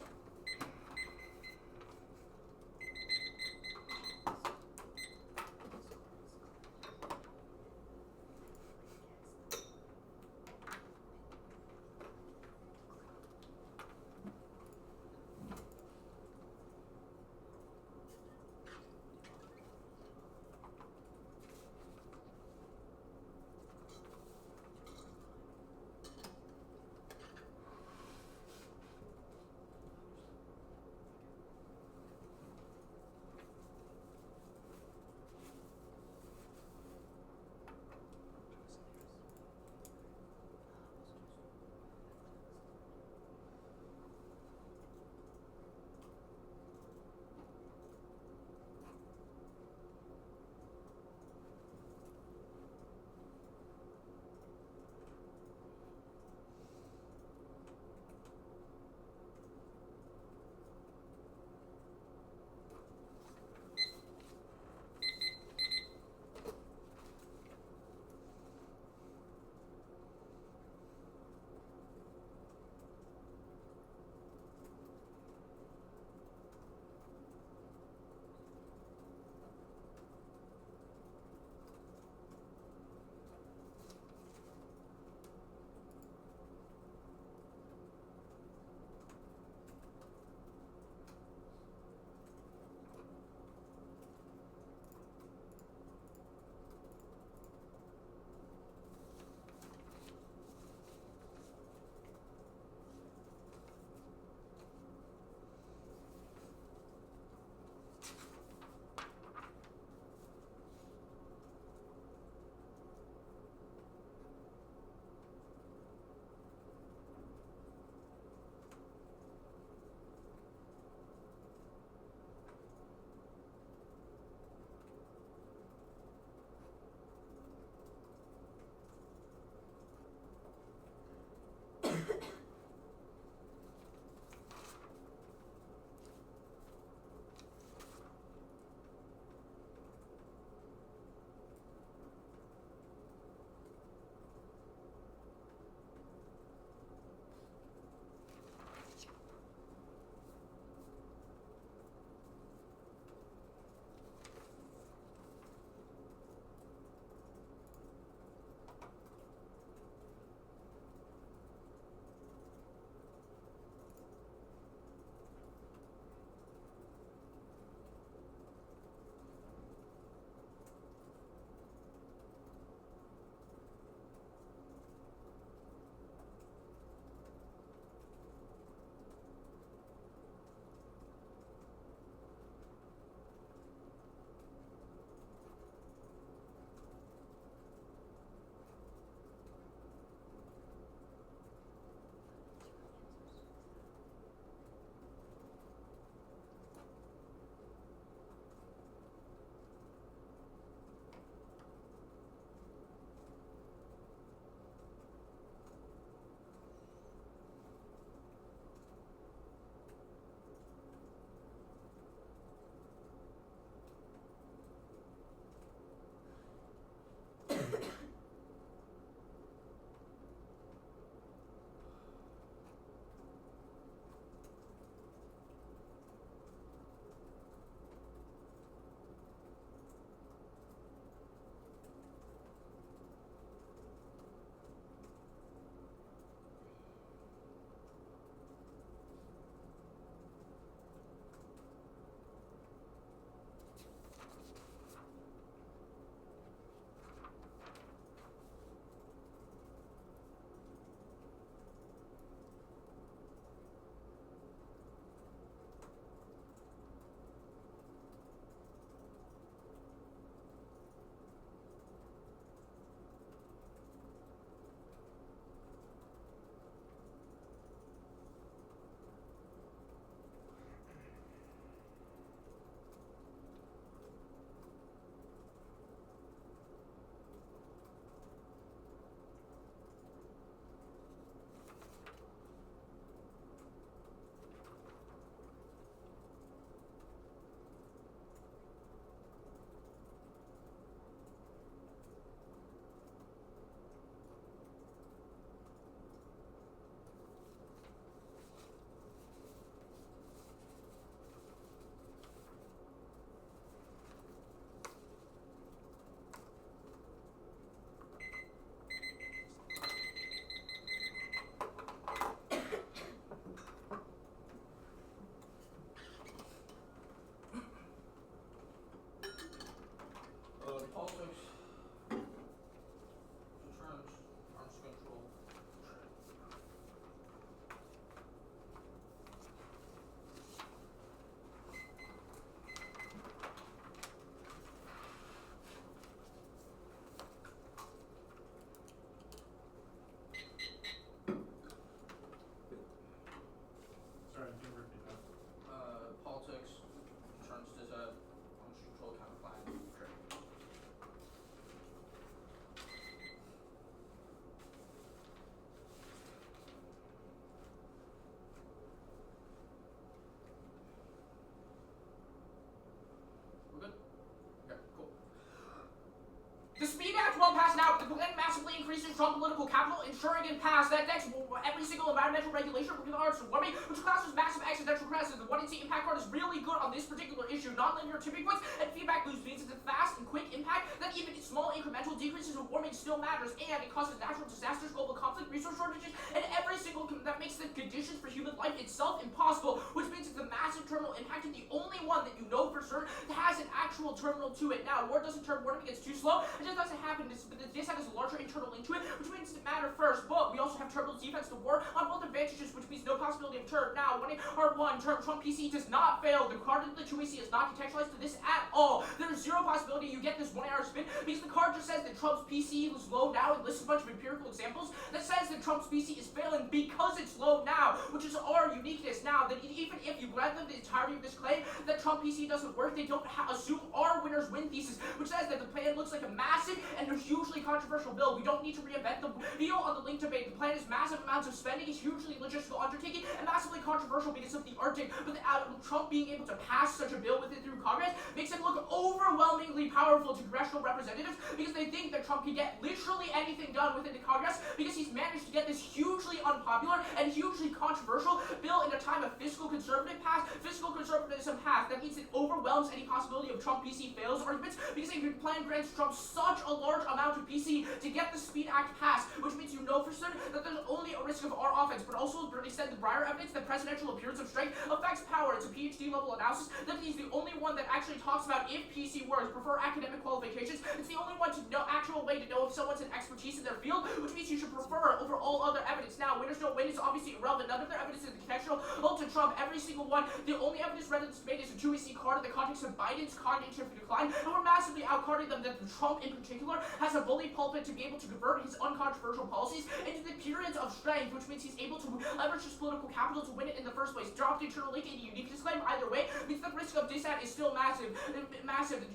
increases Trump political capital, ensuring and pass that next every single environmental regulation with regards to warming, which causes massive existential crisis. The 1AC impact card is really good on this particular issue. Non-linear tipping points and feedback loops means it's a fast and quick impact that even small incremental decreases in warming still matters, and it causes natural disasters, global conflict, resource shortages, and every single that makes the conditions for human life itself impossible, which means it's a massive terminal impact and the only one that you know for certain that has an actual terminal to it. Now, war doesn't turn warming, it's too slow. It just doesn't happen. This has a larger internal link to it, which means it matter first. But we also have terminal defense to war on both advantages, which means no possibility of turn. Now, when R1 term Trump PC does not fail, the card in the 2AC is not contextualized to this at all. There is zero possibility you get this 1 hour spin because the card just says that Trump's PC is low now and lists a bunch of empirical examples that says that Trump's PC is failing because it's low now, which is our uniqueness now. That even if you grant them the entirety of this claim that Trump PC doesn't work, they don't assume our winners win thesis, which says that the plan looks like a massive and a hugely controversial bill. We don't need to reinvent the wheel on the link debate. The plan is massive amounts of spending, is hugely logistical undertaking, and massively controversial because of the Arctic. But Trump being able to pass such a bill with it through Congress makes it look overwhelmingly powerful to congressional representatives because they think that Trump can get literally anything done within the Congress because he's managed to get this hugely unpopular and hugely controversial bill in a time of fiscal conservatism pass. That means it overwhelms any possibility of Trump PC fails arguments because the plan grants Trump such a large amount of PC to get the Speed Act passed, which means you know for certain that there's only a risk of our offense, but also Bernie said the Breyer evidence that presidential appearance of strength affects power. It's a PhD level analysis that he's the only one that actually talks about if PC works, prefer academic qualifications. It's the only one to know actual way to know if someone's an expertise in their field, which means you should prefer over all other evidence. Now, winners don't win is obviously irrelevant. None of their evidence is contextual. To Trump, every single one. The only evidence residents made is a 2AC card in the context of Biden's cognitive decline, and we're massively outcarding them that Trump in particular has a bully pulpit to be able to convert his uncontroversial policies into the periods of strength, which means he's able to leverage his political capital to win it in the first place. Drop the internal link and uniqueness claim either way means the risk of dissent is still massive.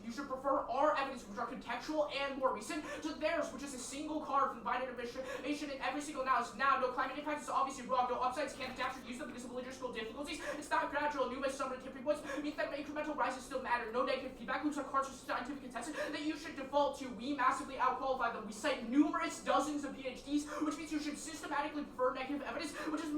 You should prefer our evidence, which are contextual and more recent, to theirs, which is a single card from the Biden administration in every single now. No climate impact is obviously wrong. No upsides, can't adapt or use them because of logistical difficulties. It's not gradual. New ways some of the tipping points means that incremental rises still matter. No negative feedback loops on cards for scientific consensus that you should default to. We massively outqualify them. We cite numerous dozens of PhDs, which means you should systematically prefer negative evidence, which is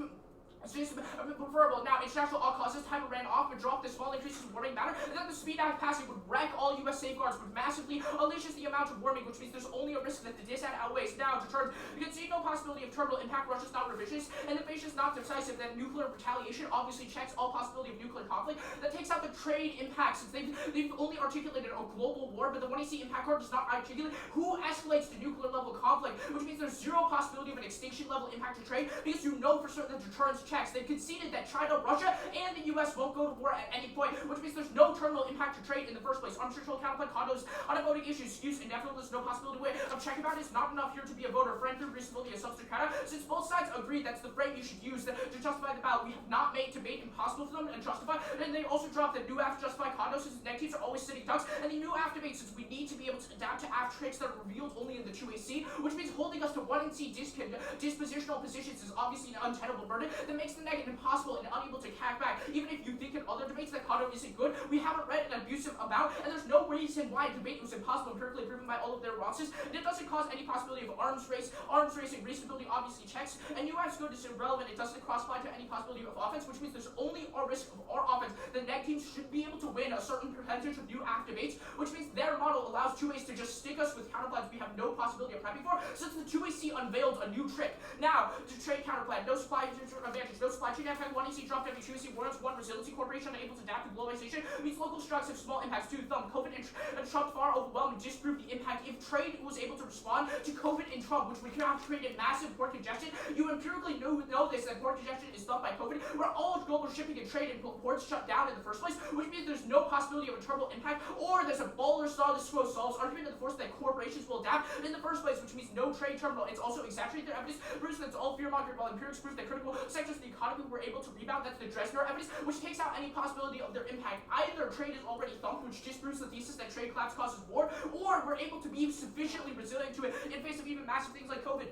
preferable. Now, international all causes time ran off but dropped the small increases in warming matter, and then the Speed Act passing would wreck all U.S. safeguards, which massively unleashes the amount of warming, which means there's only a risk that the dissent outweighs. Now, deterrence. You can see no possibility of terminal impact. Russia's not revisionist, and invasion is not decisive. Then nuclear retaliation obviously checks all possibility of nuclear conflict. That takes out the trade impact, since they've only articulated a global war, but the 1AC impact card does not articulate who escalates to nuclear level conflict, which means there's zero possibility of an extinction level impact to trade because you know for certain that deterrence checks. They've conceded that China, Russia, and the U.S. won't go to war at any point, which means there's no terminal impact to trade in the first place. Arms control, counterplay, condos, on voting issues, use indefiniteness, no possibility of checking about it. It's not enough here to be a voter. Frank through reasonability and substitute crata. Since both sides agree that's the frame you should use to justify the ballot, we have not made debate impossible for them and justify. And they also dropped that new AF justify condos since negatives are always sitting ducks, and the new AF debate since we need to be able to adapt to AF tricks that are revealed only in the 2AC, which means holding us to 1C dispositional positions is obviously an untenable burden that makes the negative impossible and unable to cack back. Even if you think in other debates that condo isn't good, we haven't read an abusive amount, and there's no reason why a debate was impossible empirically proven by all of their responses. And it doesn't cause any possibility of arms racing, reasonability obviously checks, and UF's good is irrelevant. It doesn't cross-apply to any possibility of offense, which means there's only a risk of our offense. The neg teams should be able to win a certain percentage of new AF debates, which means their model allows 2A's to just stick us with counterplans we have no possibility of prepping for, since the 2AC unveiled a new trick. Now, to trade counterplan, no supply advantage, no supply chain effect, 1AC dropped every 2AC warrants, 1 resiliency corporation unable to adapt to globalization, means local structs have small impacts, 2 thumb, COVID and Trump far overwhelming, disprove the impact. If trade was able to respond to COVID and Trump, which would have created massive port congestion, you empirically know this, that port congestion is thumped by COVID, where all global shipping and trade and ports shut down in the first place, which means there's no possibility of a terminal impact, or there's a baller status quo solves argument of the force that corporations will adapt in the first place, which means no trade terminal. It's also exaggerated their evidence, proves that it's all fear-mongering, while empirics prove that critical sectors of the economy were able to rebound. That's the Dresner evidence, which takes out any possibility of their impact. Either trade is already thumped, which disproves the thesis that trade collapse causes war, or we're able to be sufficiently resilient to it in face of even massive things like COVID.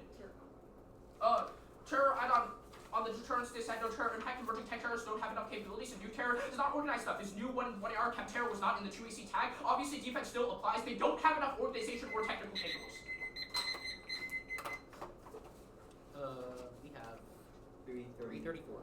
Terror, on the deterrence, they said no terror impact. Emerging tech terrorists don't have enough capabilities, and new terror does not organize stuff. This new 1AR cap terror was not in the 2AC tag. Obviously, defense still applies. They don't have enough organization or technical capabilities. We have 330. 334.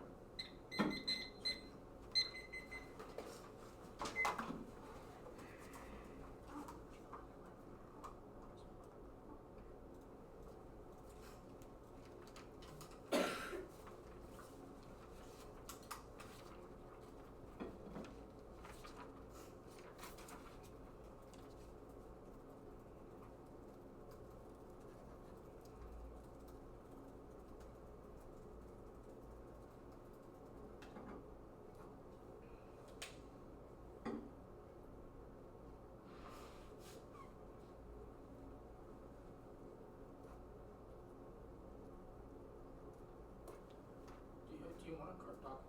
Do you want a card doc?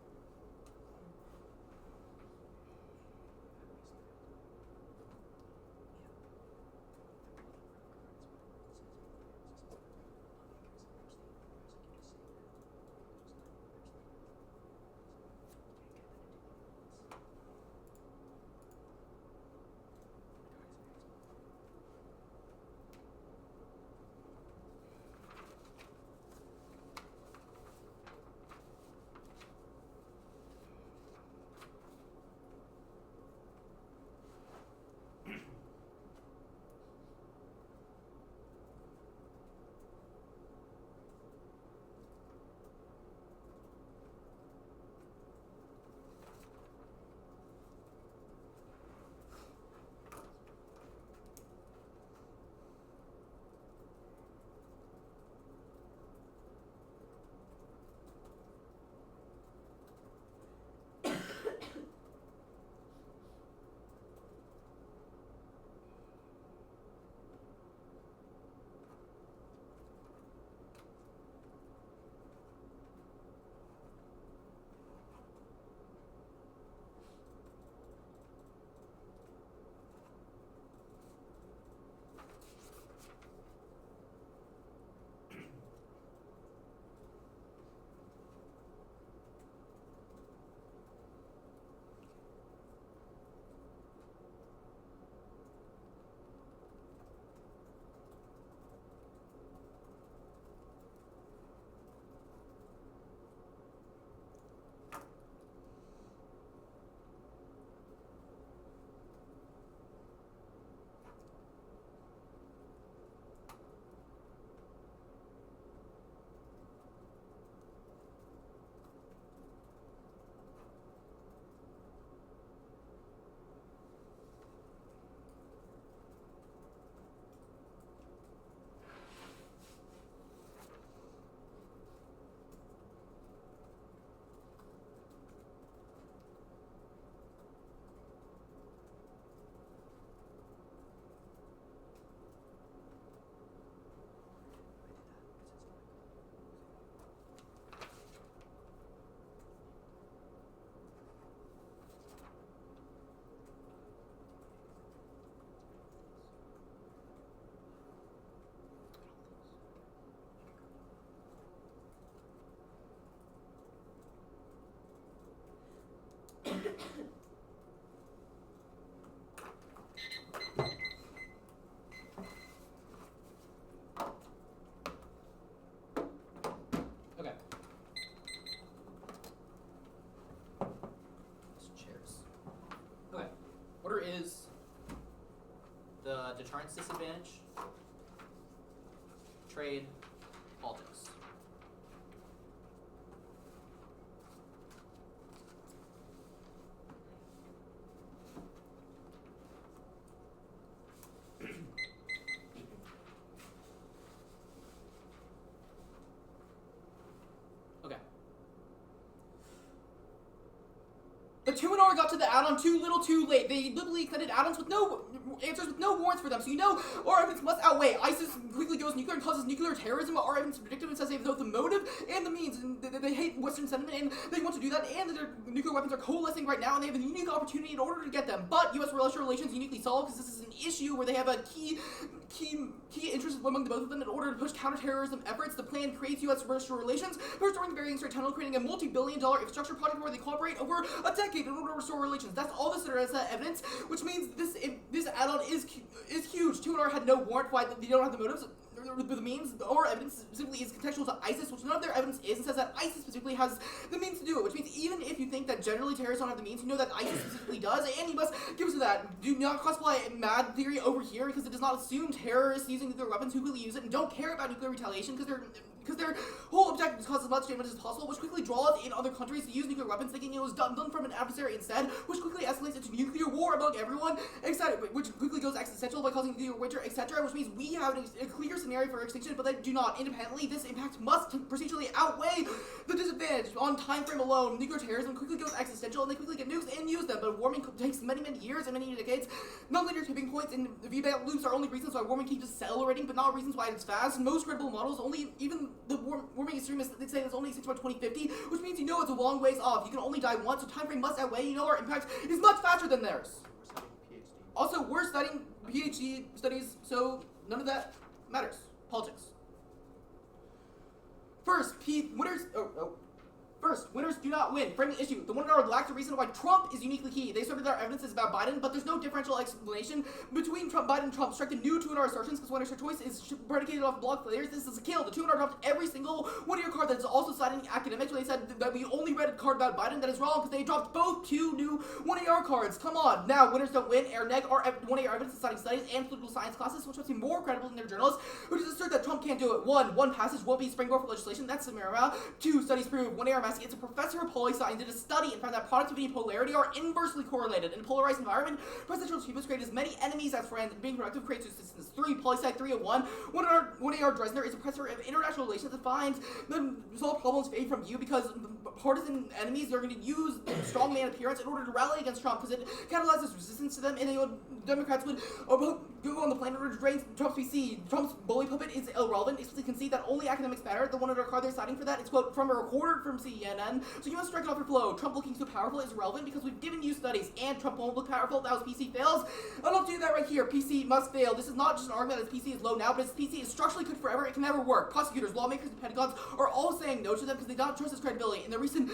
Is the deterrence disadvantage, trade, politics. Okay. The 2-R got to the add-on too little too late. They literally extended add-ons with no answers, with no warrants for them. So you know our evidence must outweigh. ISIS quickly goes nuclear and causes nuclear terrorism. Our evidence predictive and says they have both the motive and the means. And they hate Western sentiment and they want to do that. And their nuclear weapons are coalescing right now and they have a unique opportunity in order to get them. But U.S. relations uniquely solved because this is an issue where they have a key interest among the both of them in order to push counterterrorism efforts. The plan creates U.S. Russian relations for restoring the Bering Strait Tunnel, creating a multi-billion-dollar infrastructure project where they cooperate over a decade in order to restore relations. That's all this is evidence, which means this add-on is huge. 2-R had no warrant why they don't have the motives. the means, or evidence specifically is contextual to ISIS, which none of their evidence is, and says that ISIS specifically has the means to do it, which means even if you think that generally terrorists don't have the means, you know that ISIS specifically does, and you must give us to that. Do not cosplay mad theory over here, because it does not assume terrorists using nuclear weapons who really use it and don't care about nuclear retaliation, because their whole objective is to cause as much damage as possible, which quickly draws in other countries to use nuclear weapons, thinking it was done from an adversary instead, which quickly escalates into nuclear war among everyone, which quickly goes existential by causing nuclear winter, etc., which means we have a clear scenario for extinction, but they do not. Independently, this impact must procedurally outweigh the disadvantage. On time frame alone, nuclear terrorism quickly goes existential, and they quickly get nukes and use them, but warming takes many, many years and many decades. Non-linear tipping points and feedback loops are only reasons why warming keeps accelerating, but not reasons why it's fast. Most credible models, even the warming extremists, they say it's only 6 by 2050, which means you know it's a long ways off. You can only die once, so time frame must outweigh. You know our impact is much faster than theirs. Also, we're studying PhD studies, so none of that matters. Politics. First, winners do not win. Framing issue. The 1 hour lacks a reason why Trump is uniquely key. They asserted their evidence is about Biden, but there's no differential explanation between Biden and Trump. Strike the new 2 hour assertions, because winner's choice is predicated off blog players. This is a kill. The 2 hour dropped every single 1 year card that is also citing academics, when they said that we only read a card about Biden. That is wrong, because they dropped both 2 new 1 AR cards. Come on. Now, winners don't win. Air neg or 1 AR evidence in citing studies and political science classes, which must be more credible than their journalists, who just assert that Trump can't do it. One passage won't be springboard for legislation. That's Samara. 2 studies prove 1 AR masking. It's a professor of poli-sci did a study and found that productivity and polarity are inversely correlated. In a polarized environment, presidential achievements create as many enemies as friends, and being productive creates resistance. 3, poli-sci 301. 1 AR Dresner is a professor of international relations that finds the resolve problems fade from view because partisan enemies are going to use strongman appearance in order to rally against Trump, because it catalyzes resistance to them, and Democrats would go on the plan in order to drain Trump's PC. Trump's bully puppet is irrelevant. Explicitly concede that only academics matter. The 1 AR card they're citing for that is, quote, from a recorder from CNN. So you must strike it off your flow. Trump looking so powerful is irrelevant because we've given you studies, and Trump won't look powerful if that was PC fails. I'll do that right here. PC must fail. This is not just an argument that his PC is low now, but his PC is structurally cooked forever. It can never work. Prosecutors, lawmakers, and Pentagons are all saying no to them because they don't trust his credibility. In the recent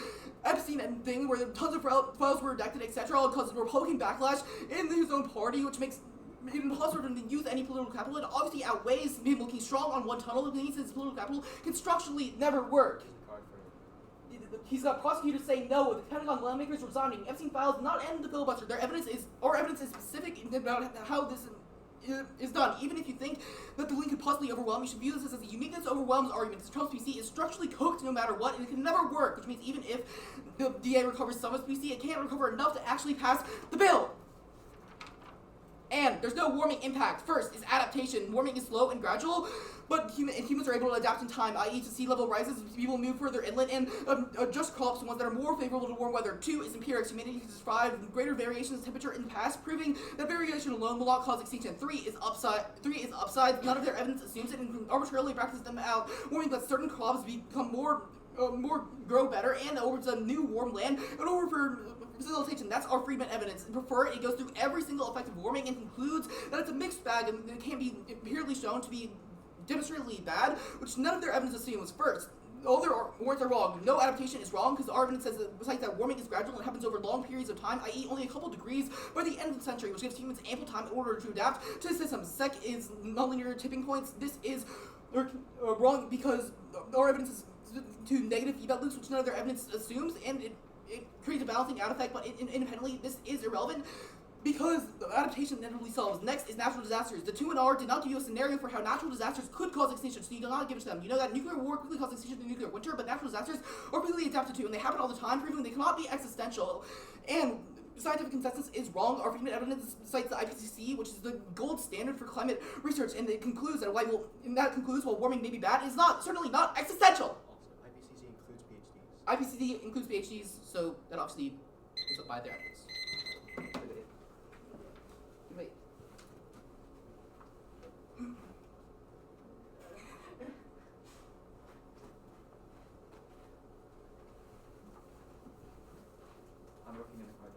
Epstein thing, where tons of files were redacted, etc., all caused Republican backlash in his own party, which makes it impossible for him to use any political capital. It obviously outweighs him looking strong on one tunnel. It means his political capital can structurally never work. He's got prosecutors saying no, the Pentagon lawmakers resigning. Epstein files did not end the filibuster. Our evidence is specific about how this is done. Even if you think that the link could possibly overwhelm, you should view this as a uniqueness overwhelms argument. Trump's PC is structurally cooked no matter what, and it can never work, which means even if the DA recovers some of his PC, it can't recover enough to actually pass the bill. And there's no warming impact. First is adaptation. Warming is slow and gradual, but humans are able to adapt in time, i.e. to sea level rises, people move further inland, and adjust crops to ones that are more favorable to warm weather. 2 is empirics. Humanity has described greater variations in temperature in the past, proving that variation alone will not cause extinction. 3 is upside. None of their evidence assumes it and can arbitrarily practice them out, warning that certain crops become more grow better, and over to new warm land, and over for facilitation. That's our Friedman evidence. And prefer it goes through every single effect of warming and concludes that it's a mixed bag and it can't be empirically shown to be demonstrably bad, which none of their evidence assumes. First, all their warrants are wrong. No adaptation is wrong because our evidence says that warming is gradual and happens over long periods of time, i.e. only a couple degrees by the end of the century, which gives humans ample time in order to adapt to the system. Sec is nonlinear tipping points. This is wrong because our evidence is to negative feedback loops, which none of their evidence assumes, and it creates a balancing out effect, but independently, this is irrelevant because adaptation inevitably solves. Next is natural disasters. The 2 and R did not give you a scenario for how natural disasters could cause extinction, so you do not give it to them. You know that nuclear war quickly causes extinction in nuclear winter, but natural disasters are quickly adapted to, and they happen all the time, proving they cannot be existential. And scientific consensus is wrong. Our Friedman evidence cites the IPCC, which is the gold standard for climate research, and it concludes that while warming may be bad, it is certainly not existential. IPCC includes PhDs, so that obviously is by their evidence. Wait. I'm working in the card.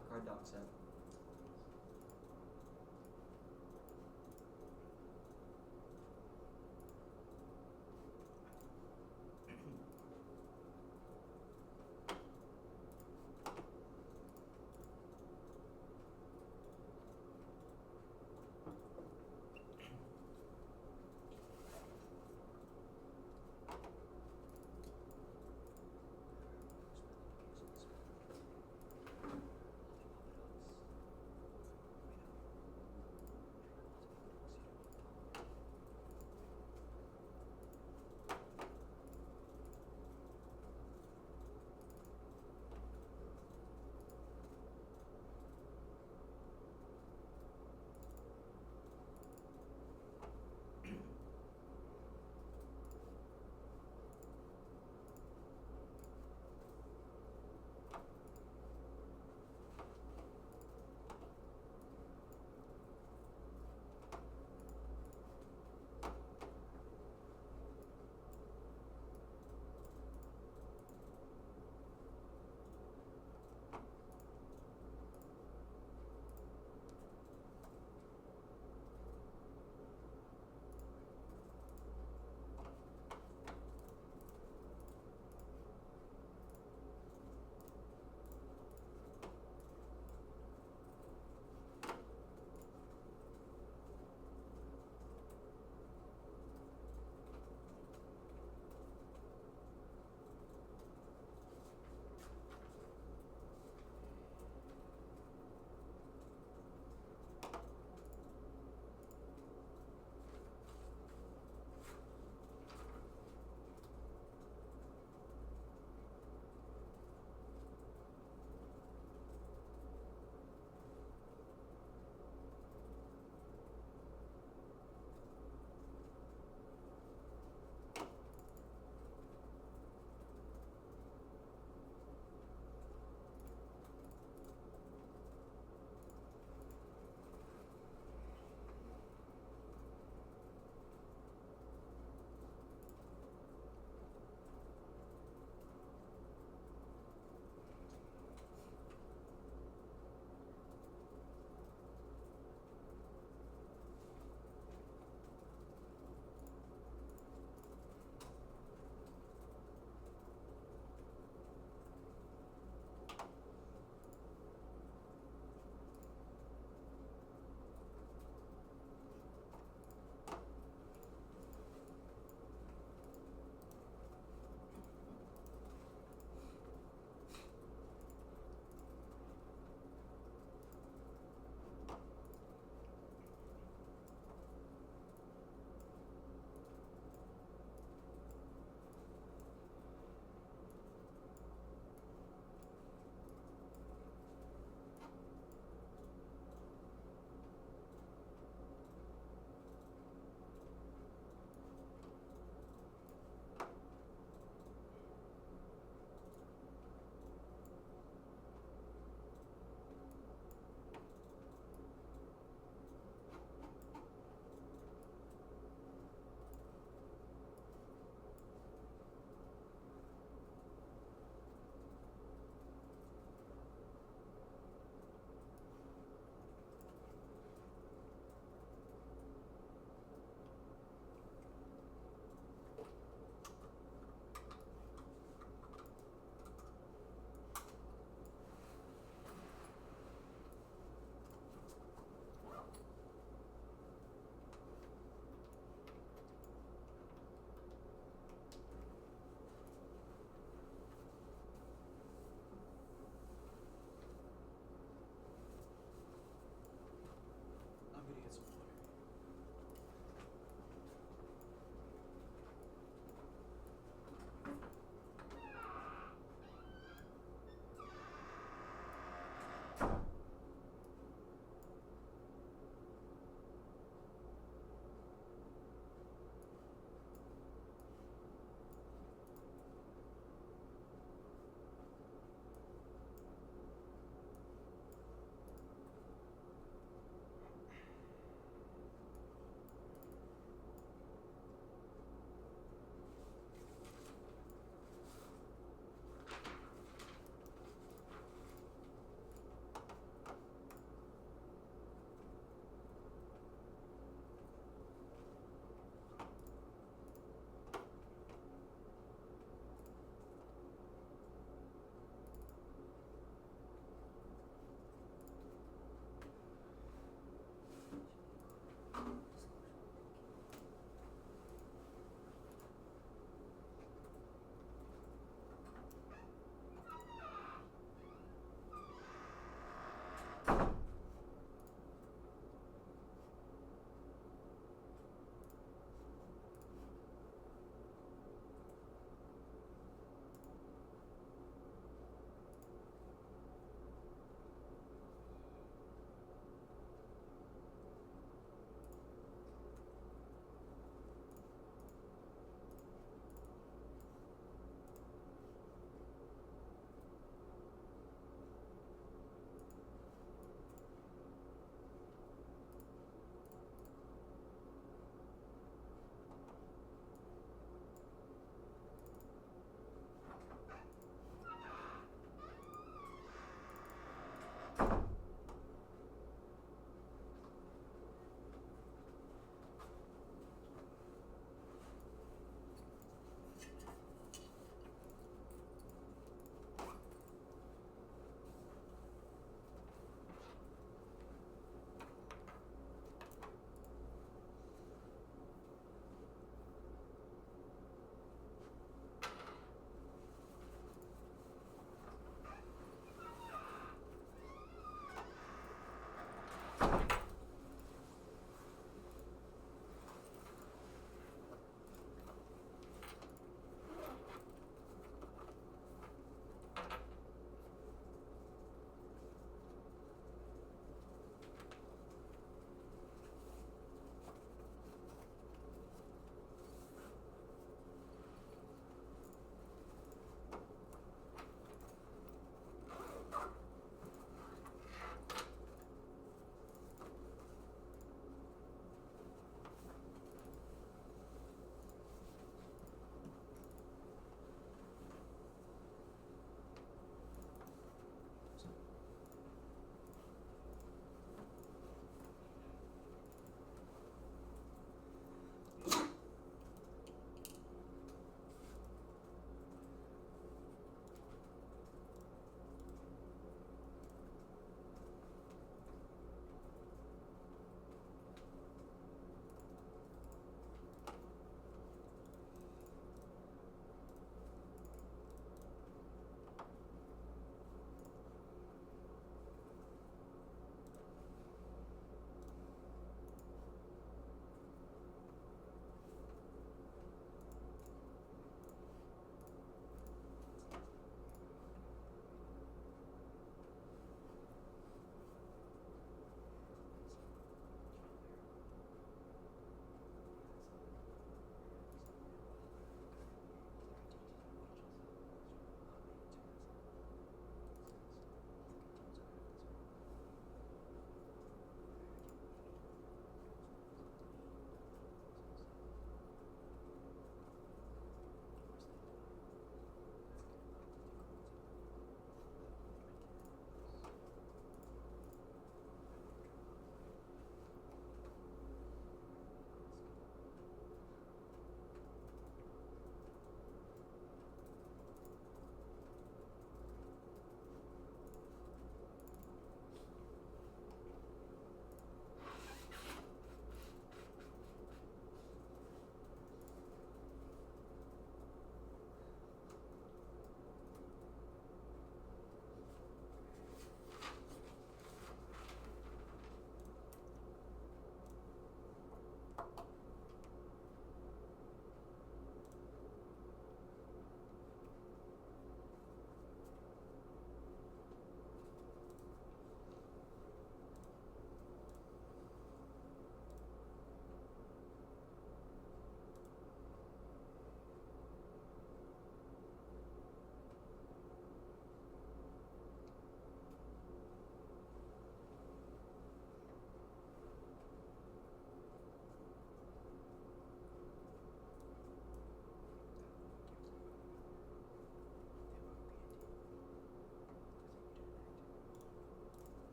half card dock set.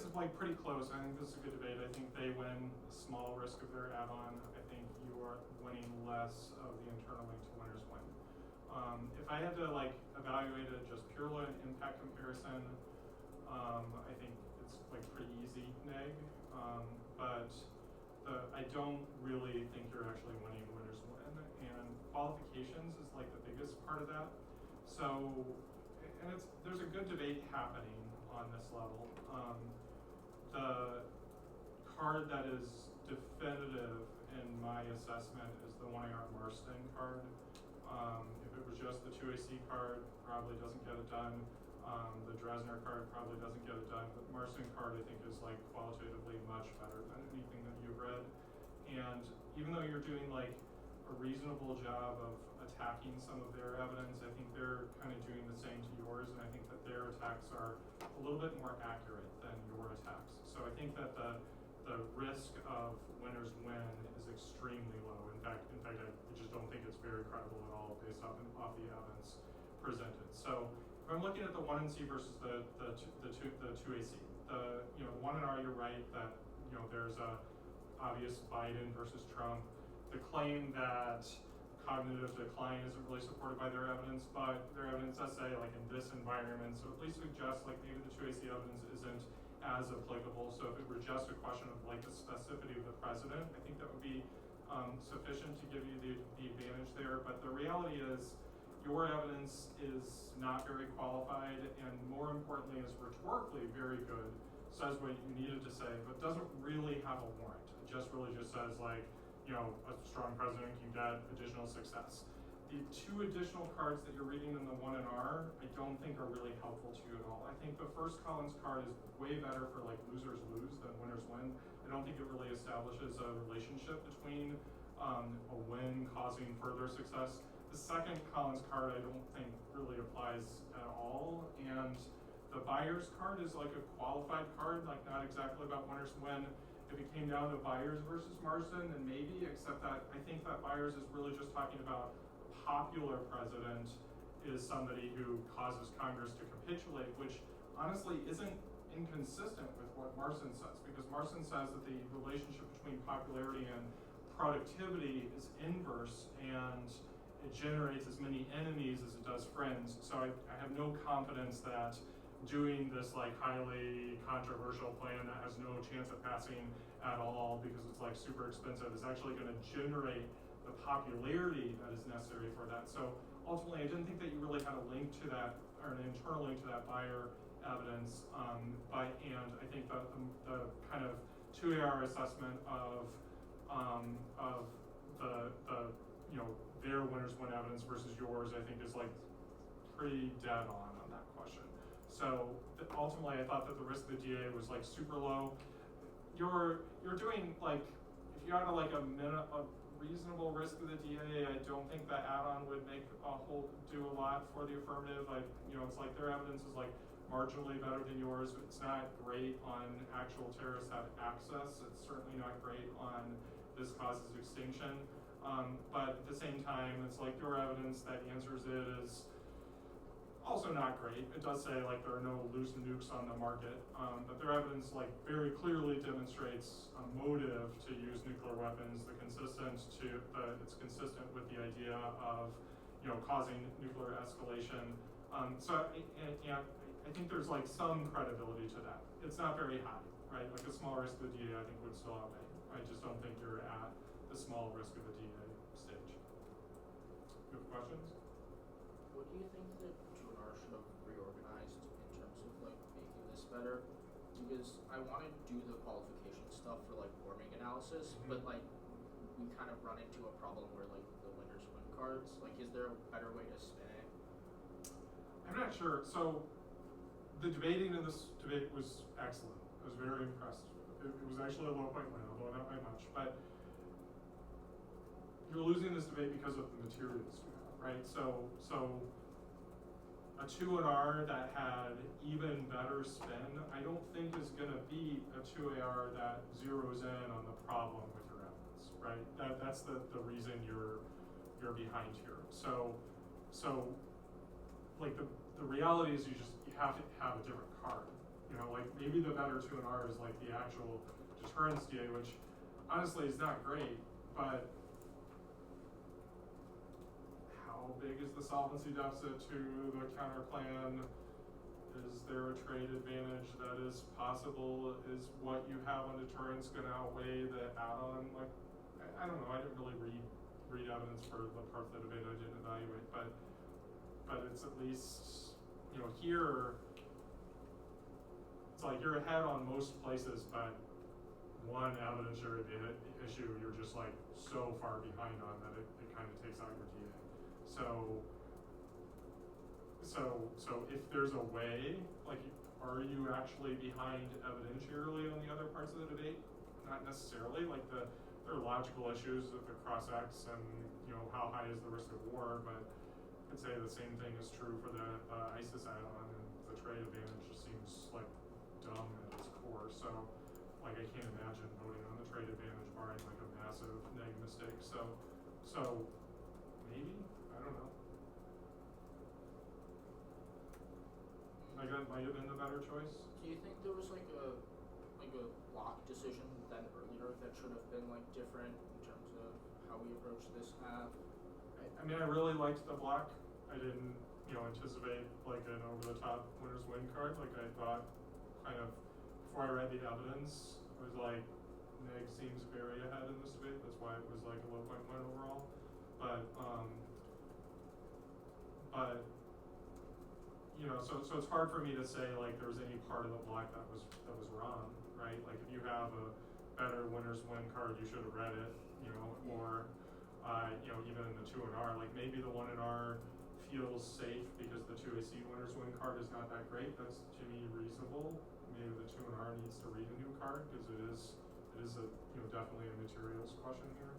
it's like pretty close. I think this is a good debate. I think they win a small risk of their add-on. I think you are winning less of the internal link to winners win. If I had to like evaluate it just purely an impact comparison, I think it's like pretty easy neg. But I don't really think you're actually winning winners win, and qualifications is like the biggest part of that. So, and there's a good debate happening on this level. The card that is definitive in my assessment is the 1AR Marston card. If it was just the 2AC card, probably doesn't get it done. The Dresner card probably doesn't get it done, but Marston card I think is like qualitatively much better than anything that you've read. And even though you're doing like a reasonable job of attacking some of their evidence, I think they're kind of doing the same to yours, and I think that their attacks are a little bit more accurate than your attacks. So I think that the risk of winners win is extremely low. In fact, I just don't think it's very credible at all based off the evidence presented. So if I'm looking at the 1NC versus the 2AC, the 1NR, you're right that there's a obvious Biden versus Trump. The claim that cognitive decline isn't really supported by their evidence, but their evidence does say like in this environment, so at least suggests like maybe the 2AC evidence isn't as applicable. So if it were just a question of like the specificity of the president, I think that would be sufficient to give you the advantage there. But the reality is your evidence is not very qualified, and more importantly is rhetorically very good, says what you needed to say, but doesn't really have a warrant. It just really just says like, a strong president can get additional success. The two additional cards that you're reading in the 1NR, I don't think are really helpful to you at all. I think the first Collins card is way better for like losers lose than winners win. I don't think it really establishes a relationship between a win causing further success. The second Collins card I don't think really applies at all. And the Byers card is like a qualified card, like not exactly about winners win. If it came down to Byers versus Marsden, then maybe, except that I think that Byers is really just talking about a popular president is somebody who causes Congress to capitulate, which honestly isn't inconsistent with what Marsden says, because Marsden says that the relationship between popularity and productivity is inverse, and it generates as many enemies as it does friends. So I have no confidence that doing this like highly controversial plan that has no chance of passing at all because it's like super expensive is actually going to generate the popularity that is necessary for that. So ultimately I didn't think that you really had a link to that, or an internal link to that buyer evidence, and I think that the kind of 2AR assessment of the their winners win evidence versus yours, I think is like pretty dead on that question. So ultimately, I thought that the risk of the DA was like super low. You're doing like, if you had a reasonable risk of the DA, I don't think that add-on would make do a lot for the affirmative. It's like their evidence is like marginally better than yours. It's not great on actual terrorists have access. It's certainly not great on this causes extinction. But at the same time, it's like your evidence that answers it is also not great. It does say like there are no loose nukes on the market, but their evidence like very clearly demonstrates a motive to use nuclear weapons. It's consistent with the idea of causing nuclear escalation. So I think there's like some credibility to that. It's not very high, right? Like a small risk of the DA I think would still outweigh. I just don't think you're at the small risk of the DA stage. You have questions? What do you think that should have reorganized in terms of like making this better? Because I want to do the qualification stuff for like warming analysis, but like we kind of run into a problem where like the winners win cards. Like, is there a better way to spin it? I'm not sure. So the debating in this debate was excellent. I was very impressed. It was actually a low point win, although not by much. But you're losing this debate because of the materials you have, right? So a 2AR that had even better spin, I don't think is going to beat a 2AR that zeroes in on the problem with your evidence, right? That's the reason you're behind here. So like the reality is you have to have a different card, You know, like maybe the better 2 and R is like the actual deterrence DA, which honestly is not great, but how big is the solvency deficit to the counter plan? Is there a trade advantage that is possible? Is what you have on deterrence going to outweigh the add-on? Like, I don't know. I didn't really read evidence for the part of the debate I didn't evaluate, but it's at least, you know, here it's like you're ahead on most places, but one evidentiary issue you're just like so far behind on that it kind of takes out your DA. So if there's a way, like, are you actually behind evidentiarily on the other parts of the debate? Not necessarily. Like there are logical issues of the cross-X and, you know, how high is the risk of war, but I'd say the same thing is true for the ISIS add-on, and the trade advantage just seems like dumb at its core. So, like, I can't imagine voting on the trade advantage barring like a massive neg mistake. So maybe, I don't know. Like that might have been the better choice. Do you think there was like a block decision then earlier that should have been like different in terms of how we approach this half? I mean, I really liked the block. I didn't, you know, anticipate like an over-the-top winners win card. Like I thought, kind of before I read the evidence, I was like, neg seems very ahead in this debate. That's why it was like a low point win overall. But you know, so it's hard for me to say like there was any part of the block that was wrong, right? Like if you have a better winners win card, you should have read it, you know, or you know, even in the 2 and R, like maybe the 1 and R feels safe because the 2AC winners win card is not that great. That's to me reasonable. Maybe the 2 and R needs to read a new card because it is a, you know, definitely a materials question here.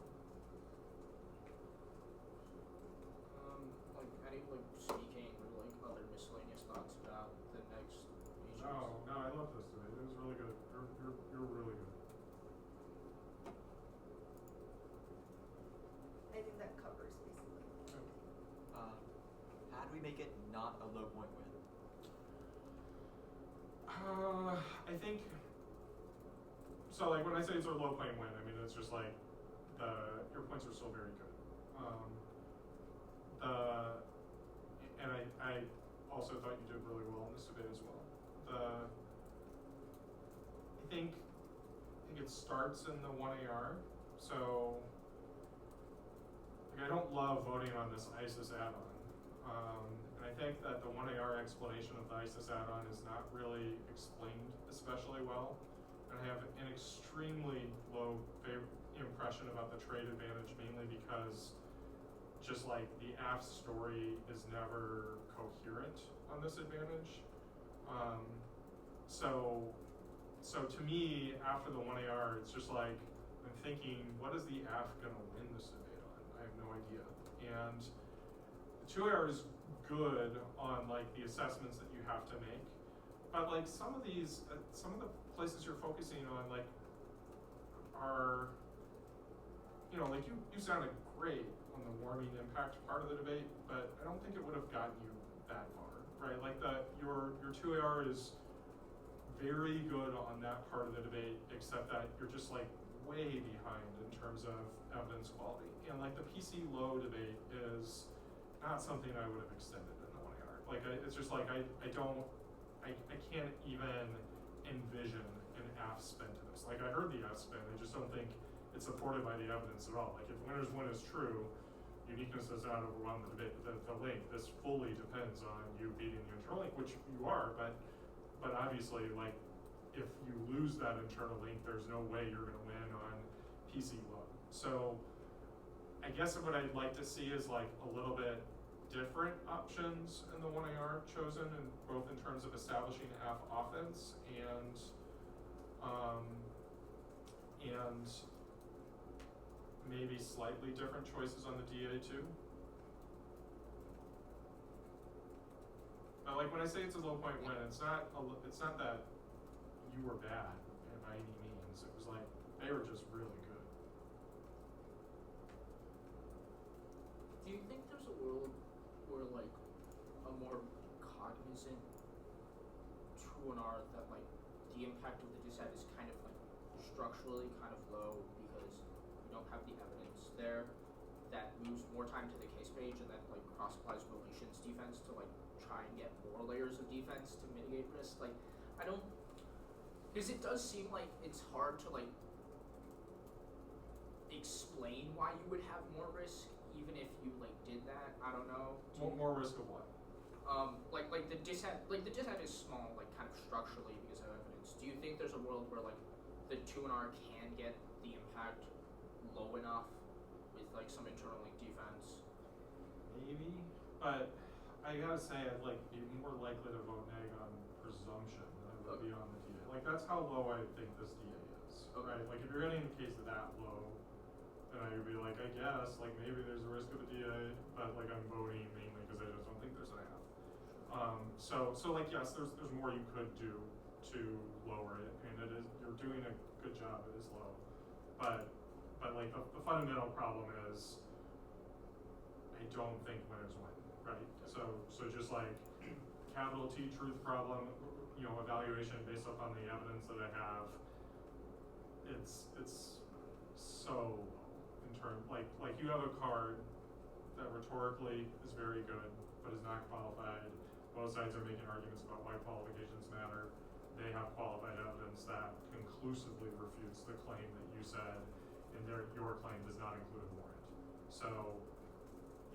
Like any like speaking or like other miscellaneous thoughts about the next issues? No, I love this debate. It was really good. You're really good. I think that covers basically. How do we make it not a low point win? I think so. Like when I say it's a low point win, I mean it's just like your points are still very good. And I also thought you did really well in this debate as well. I think it starts in the 1AR. So like I don't love voting on this ISIS add-on. And I think that the 1AR explanation of the ISIS add-on is not really explained especially well. And I have an extremely low impression about the trade advantage, mainly because just like the AF story is never coherent on this advantage. So to me, after the 1AR, it's just like, I'm thinking, what is the AF gonna win this debate on? I have no idea. And the 2AR is good on like the assessments that you have to make. But like some of these, some of the places you're focusing on like are, you know, like you sounded great on the warming impact part of the debate, but I don't think it would have gotten you that far, right? Like your 2AR is very good on that part of the debate, except that you're just like way behind in terms of evidence quality. And like the PC low debate is not something I would have extended in the 1AR. Like it's just like I can't even envision an AF spin to this. Like I heard the AF spin, I just don't think it's supported by the evidence at all. Like if winners win is true, uniqueness does not overwhelm the debate. The link, this fully depends on you beating the internal link, which you are, but obviously, like, if you lose that internal link, there's no way you're gonna win on PC low. So I guess what I'd like to see is like a little bit different options in the 1AR chosen, and both in terms of establishing AF offense and maybe slightly different choices on the DA too. But like when I say it's a low point win, it's not that you were bad by any means. It was like they were just really good. Do you think there's a world where like a more cognizant 2-R that like the impact of the dissent is kind of like structurally kind of low because you don't have the evidence there that moves more time to the case page and then like cross applies relations defense to like try and get more layers of defense to mitigate risk. Like I don't, because it does seem like it's hard to like explain why you would have more risk even if you like did that. I don't know. More risk of what? Like the dissent is small, like kind of structurally because of evidence. Do you think there's a world where like the 2-R can get the impact low enough with like some internal link defense? Maybe, but I gotta say I'd like be more likely to vote neg on presumption than I would be on the DA. Like that's how low I think this DA is. Okay. Right? Like if you're getting the case that low, then I would be like, I guess, like maybe there's a risk of a DA, but like I'm voting mainly because I just don't think there's an F. So like yes, there's more you could do to lower it, and it is, you're doing a good job. It is low, but like the fundamental problem is I don't think winners win, right? So just like capital T truth problem, you know, evaluation based upon the evidence that I have, it's so low in terms like you have a card that rhetorically is very good but is not qualified. Both sides are making arguments about why qualifications matter. They have qualified evidence that conclusively refutes the claim that you said, and your claim does not include a warrant. So,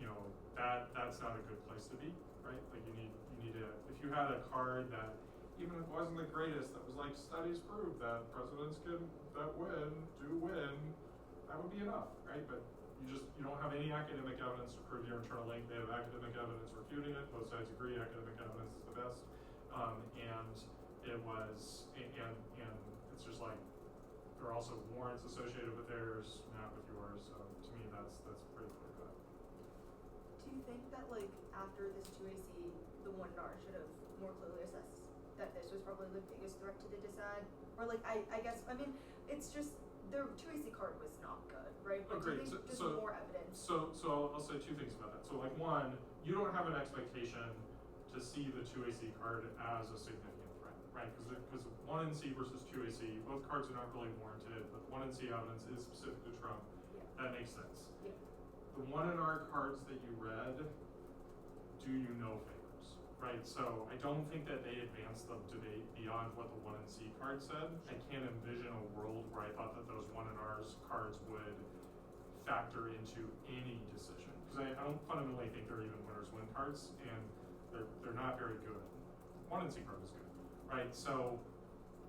you know, that's not a good place to be, right? Like you need to, if you had a card that, even if it wasn't the greatest, that was like studies prove that presidents that win, that would be enough, right? But you don't have any academic evidence to prove your internal link. They have academic evidence refuting it. Both sides agree academic evidence is the best. And it was, and it's just like, there are also warrants associated with theirs, not with yours. So to me, that's pretty clear cut. Do you think that like after this 2AC, the 1-R should have more clearly assessed that this was probably the biggest threat to the dissad? Or like I guess I mean it's just the 2AC card was not good, right? But do you think just more evidence? So I'll say two things about that. So like one, you don't have an expectation to see the 2AC card as a significant threat, right? Because 1NC versus 2AC, both cards are not really warranted, but 1NC evidence is specific to Trump. Yeah. That makes sense. Yeah. The 1-R cards that you read do you no favors, right? So I don't think that they advanced the debate beyond what the 1NC card said. I can't envision a world where I thought that those 1-R's cards would factor into any decision. Because I don't fundamentally think they're even winners win cards, and they're not very good. 1NC card is good, right? So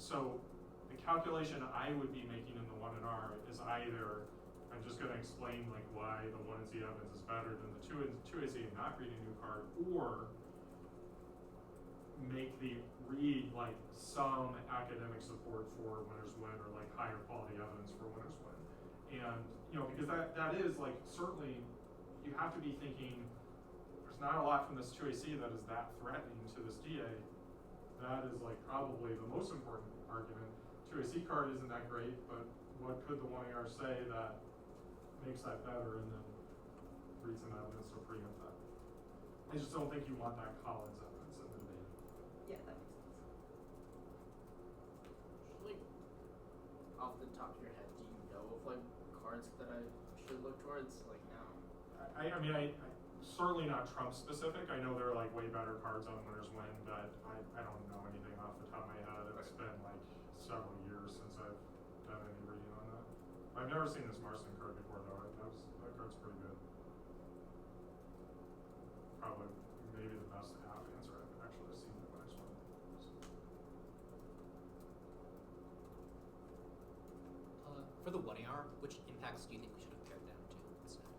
the calculation I would be making in the 1-R is either I'm just going to explain like why the 1NC evidence is better than the 2AC and not read a new card, or make the read like some academic support for winners win or like higher quality evidence for winners win. And you know, because that is like certainly you have to be thinking there's not a lot from this 2AC that is that threatening to this DA. That is like probably the most important argument. 2AC card isn't that great, but what could the 1AR say that makes that better, and then read some evidence to preempt that. I just don't think you want that Collins evidence in the debate. Yeah, that makes sense. Like, off the top of your head, do you know of like cards that I should look towards? Like now? I mean, I certainly not Trump specific. I know there are like way better cards on winners win, but I don't know anything off the top of my head. It's been like several years since I've done any reading on that. I've never seen this Marston card before though. That card's pretty good. Probably maybe the best half answer I've actually seen in winners win. For the 1AR, which impacts do you think we should have pared down to instead?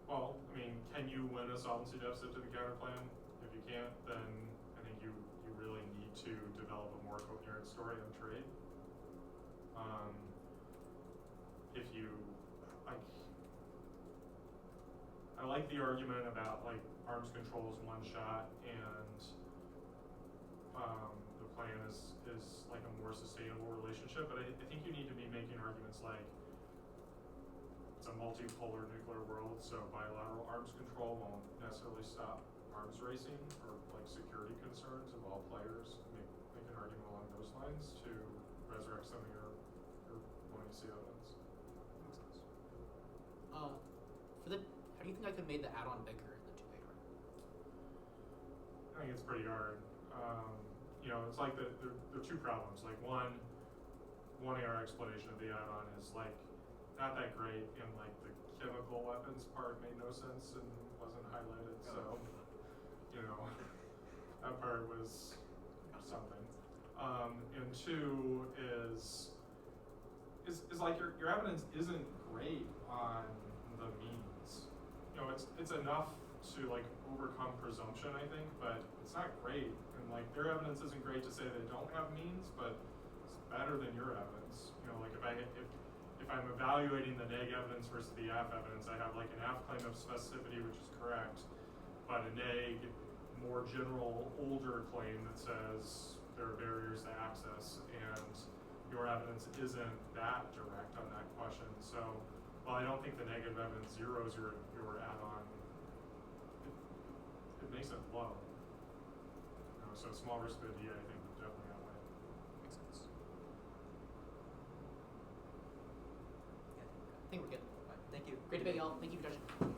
Well, I mean, can you win a solvency deficit to the counter plan? If you can't, then I think you really need to develop a more coherent story on trade. If you like, I like the argument about like arms control is one shot, and the plan is like a more sustainable relationship. But I think you need to be making arguments like it's a multipolar nuclear world, so bilateral arms control won't necessarily stop arms racing or like security concerns of all players. I mean, those lines to resurrect some of your when you see evidence. Makes sense. How do you think I could have made the add-on bigger in the 2AR? I think it's pretty hard. It's like there are two problems. Like one AR explanation of the add-on is like not that great, and like the chemical weapons part made no sense and wasn't highlighted. So, that part was something. And two is like your evidence isn't great on the means. It's enough to like overcome presumption, I think, but it's not great. And like their evidence isn't great to say they don't have means, but it's better than your evidence. Like if I'm evaluating the neg evidence versus the AF evidence, I have like an AF claim of specificity, which is correct, but a neg, more general, older claim that says there are barriers to access, and your evidence isn't that direct on that question. So while I don't think the negative evidence zeros your add-on, it makes it low. So small risk of idea, I think, would definitely outweigh. Makes sense. I think we're good. Right, thank you. Great debate, y'all. Thank you for judging.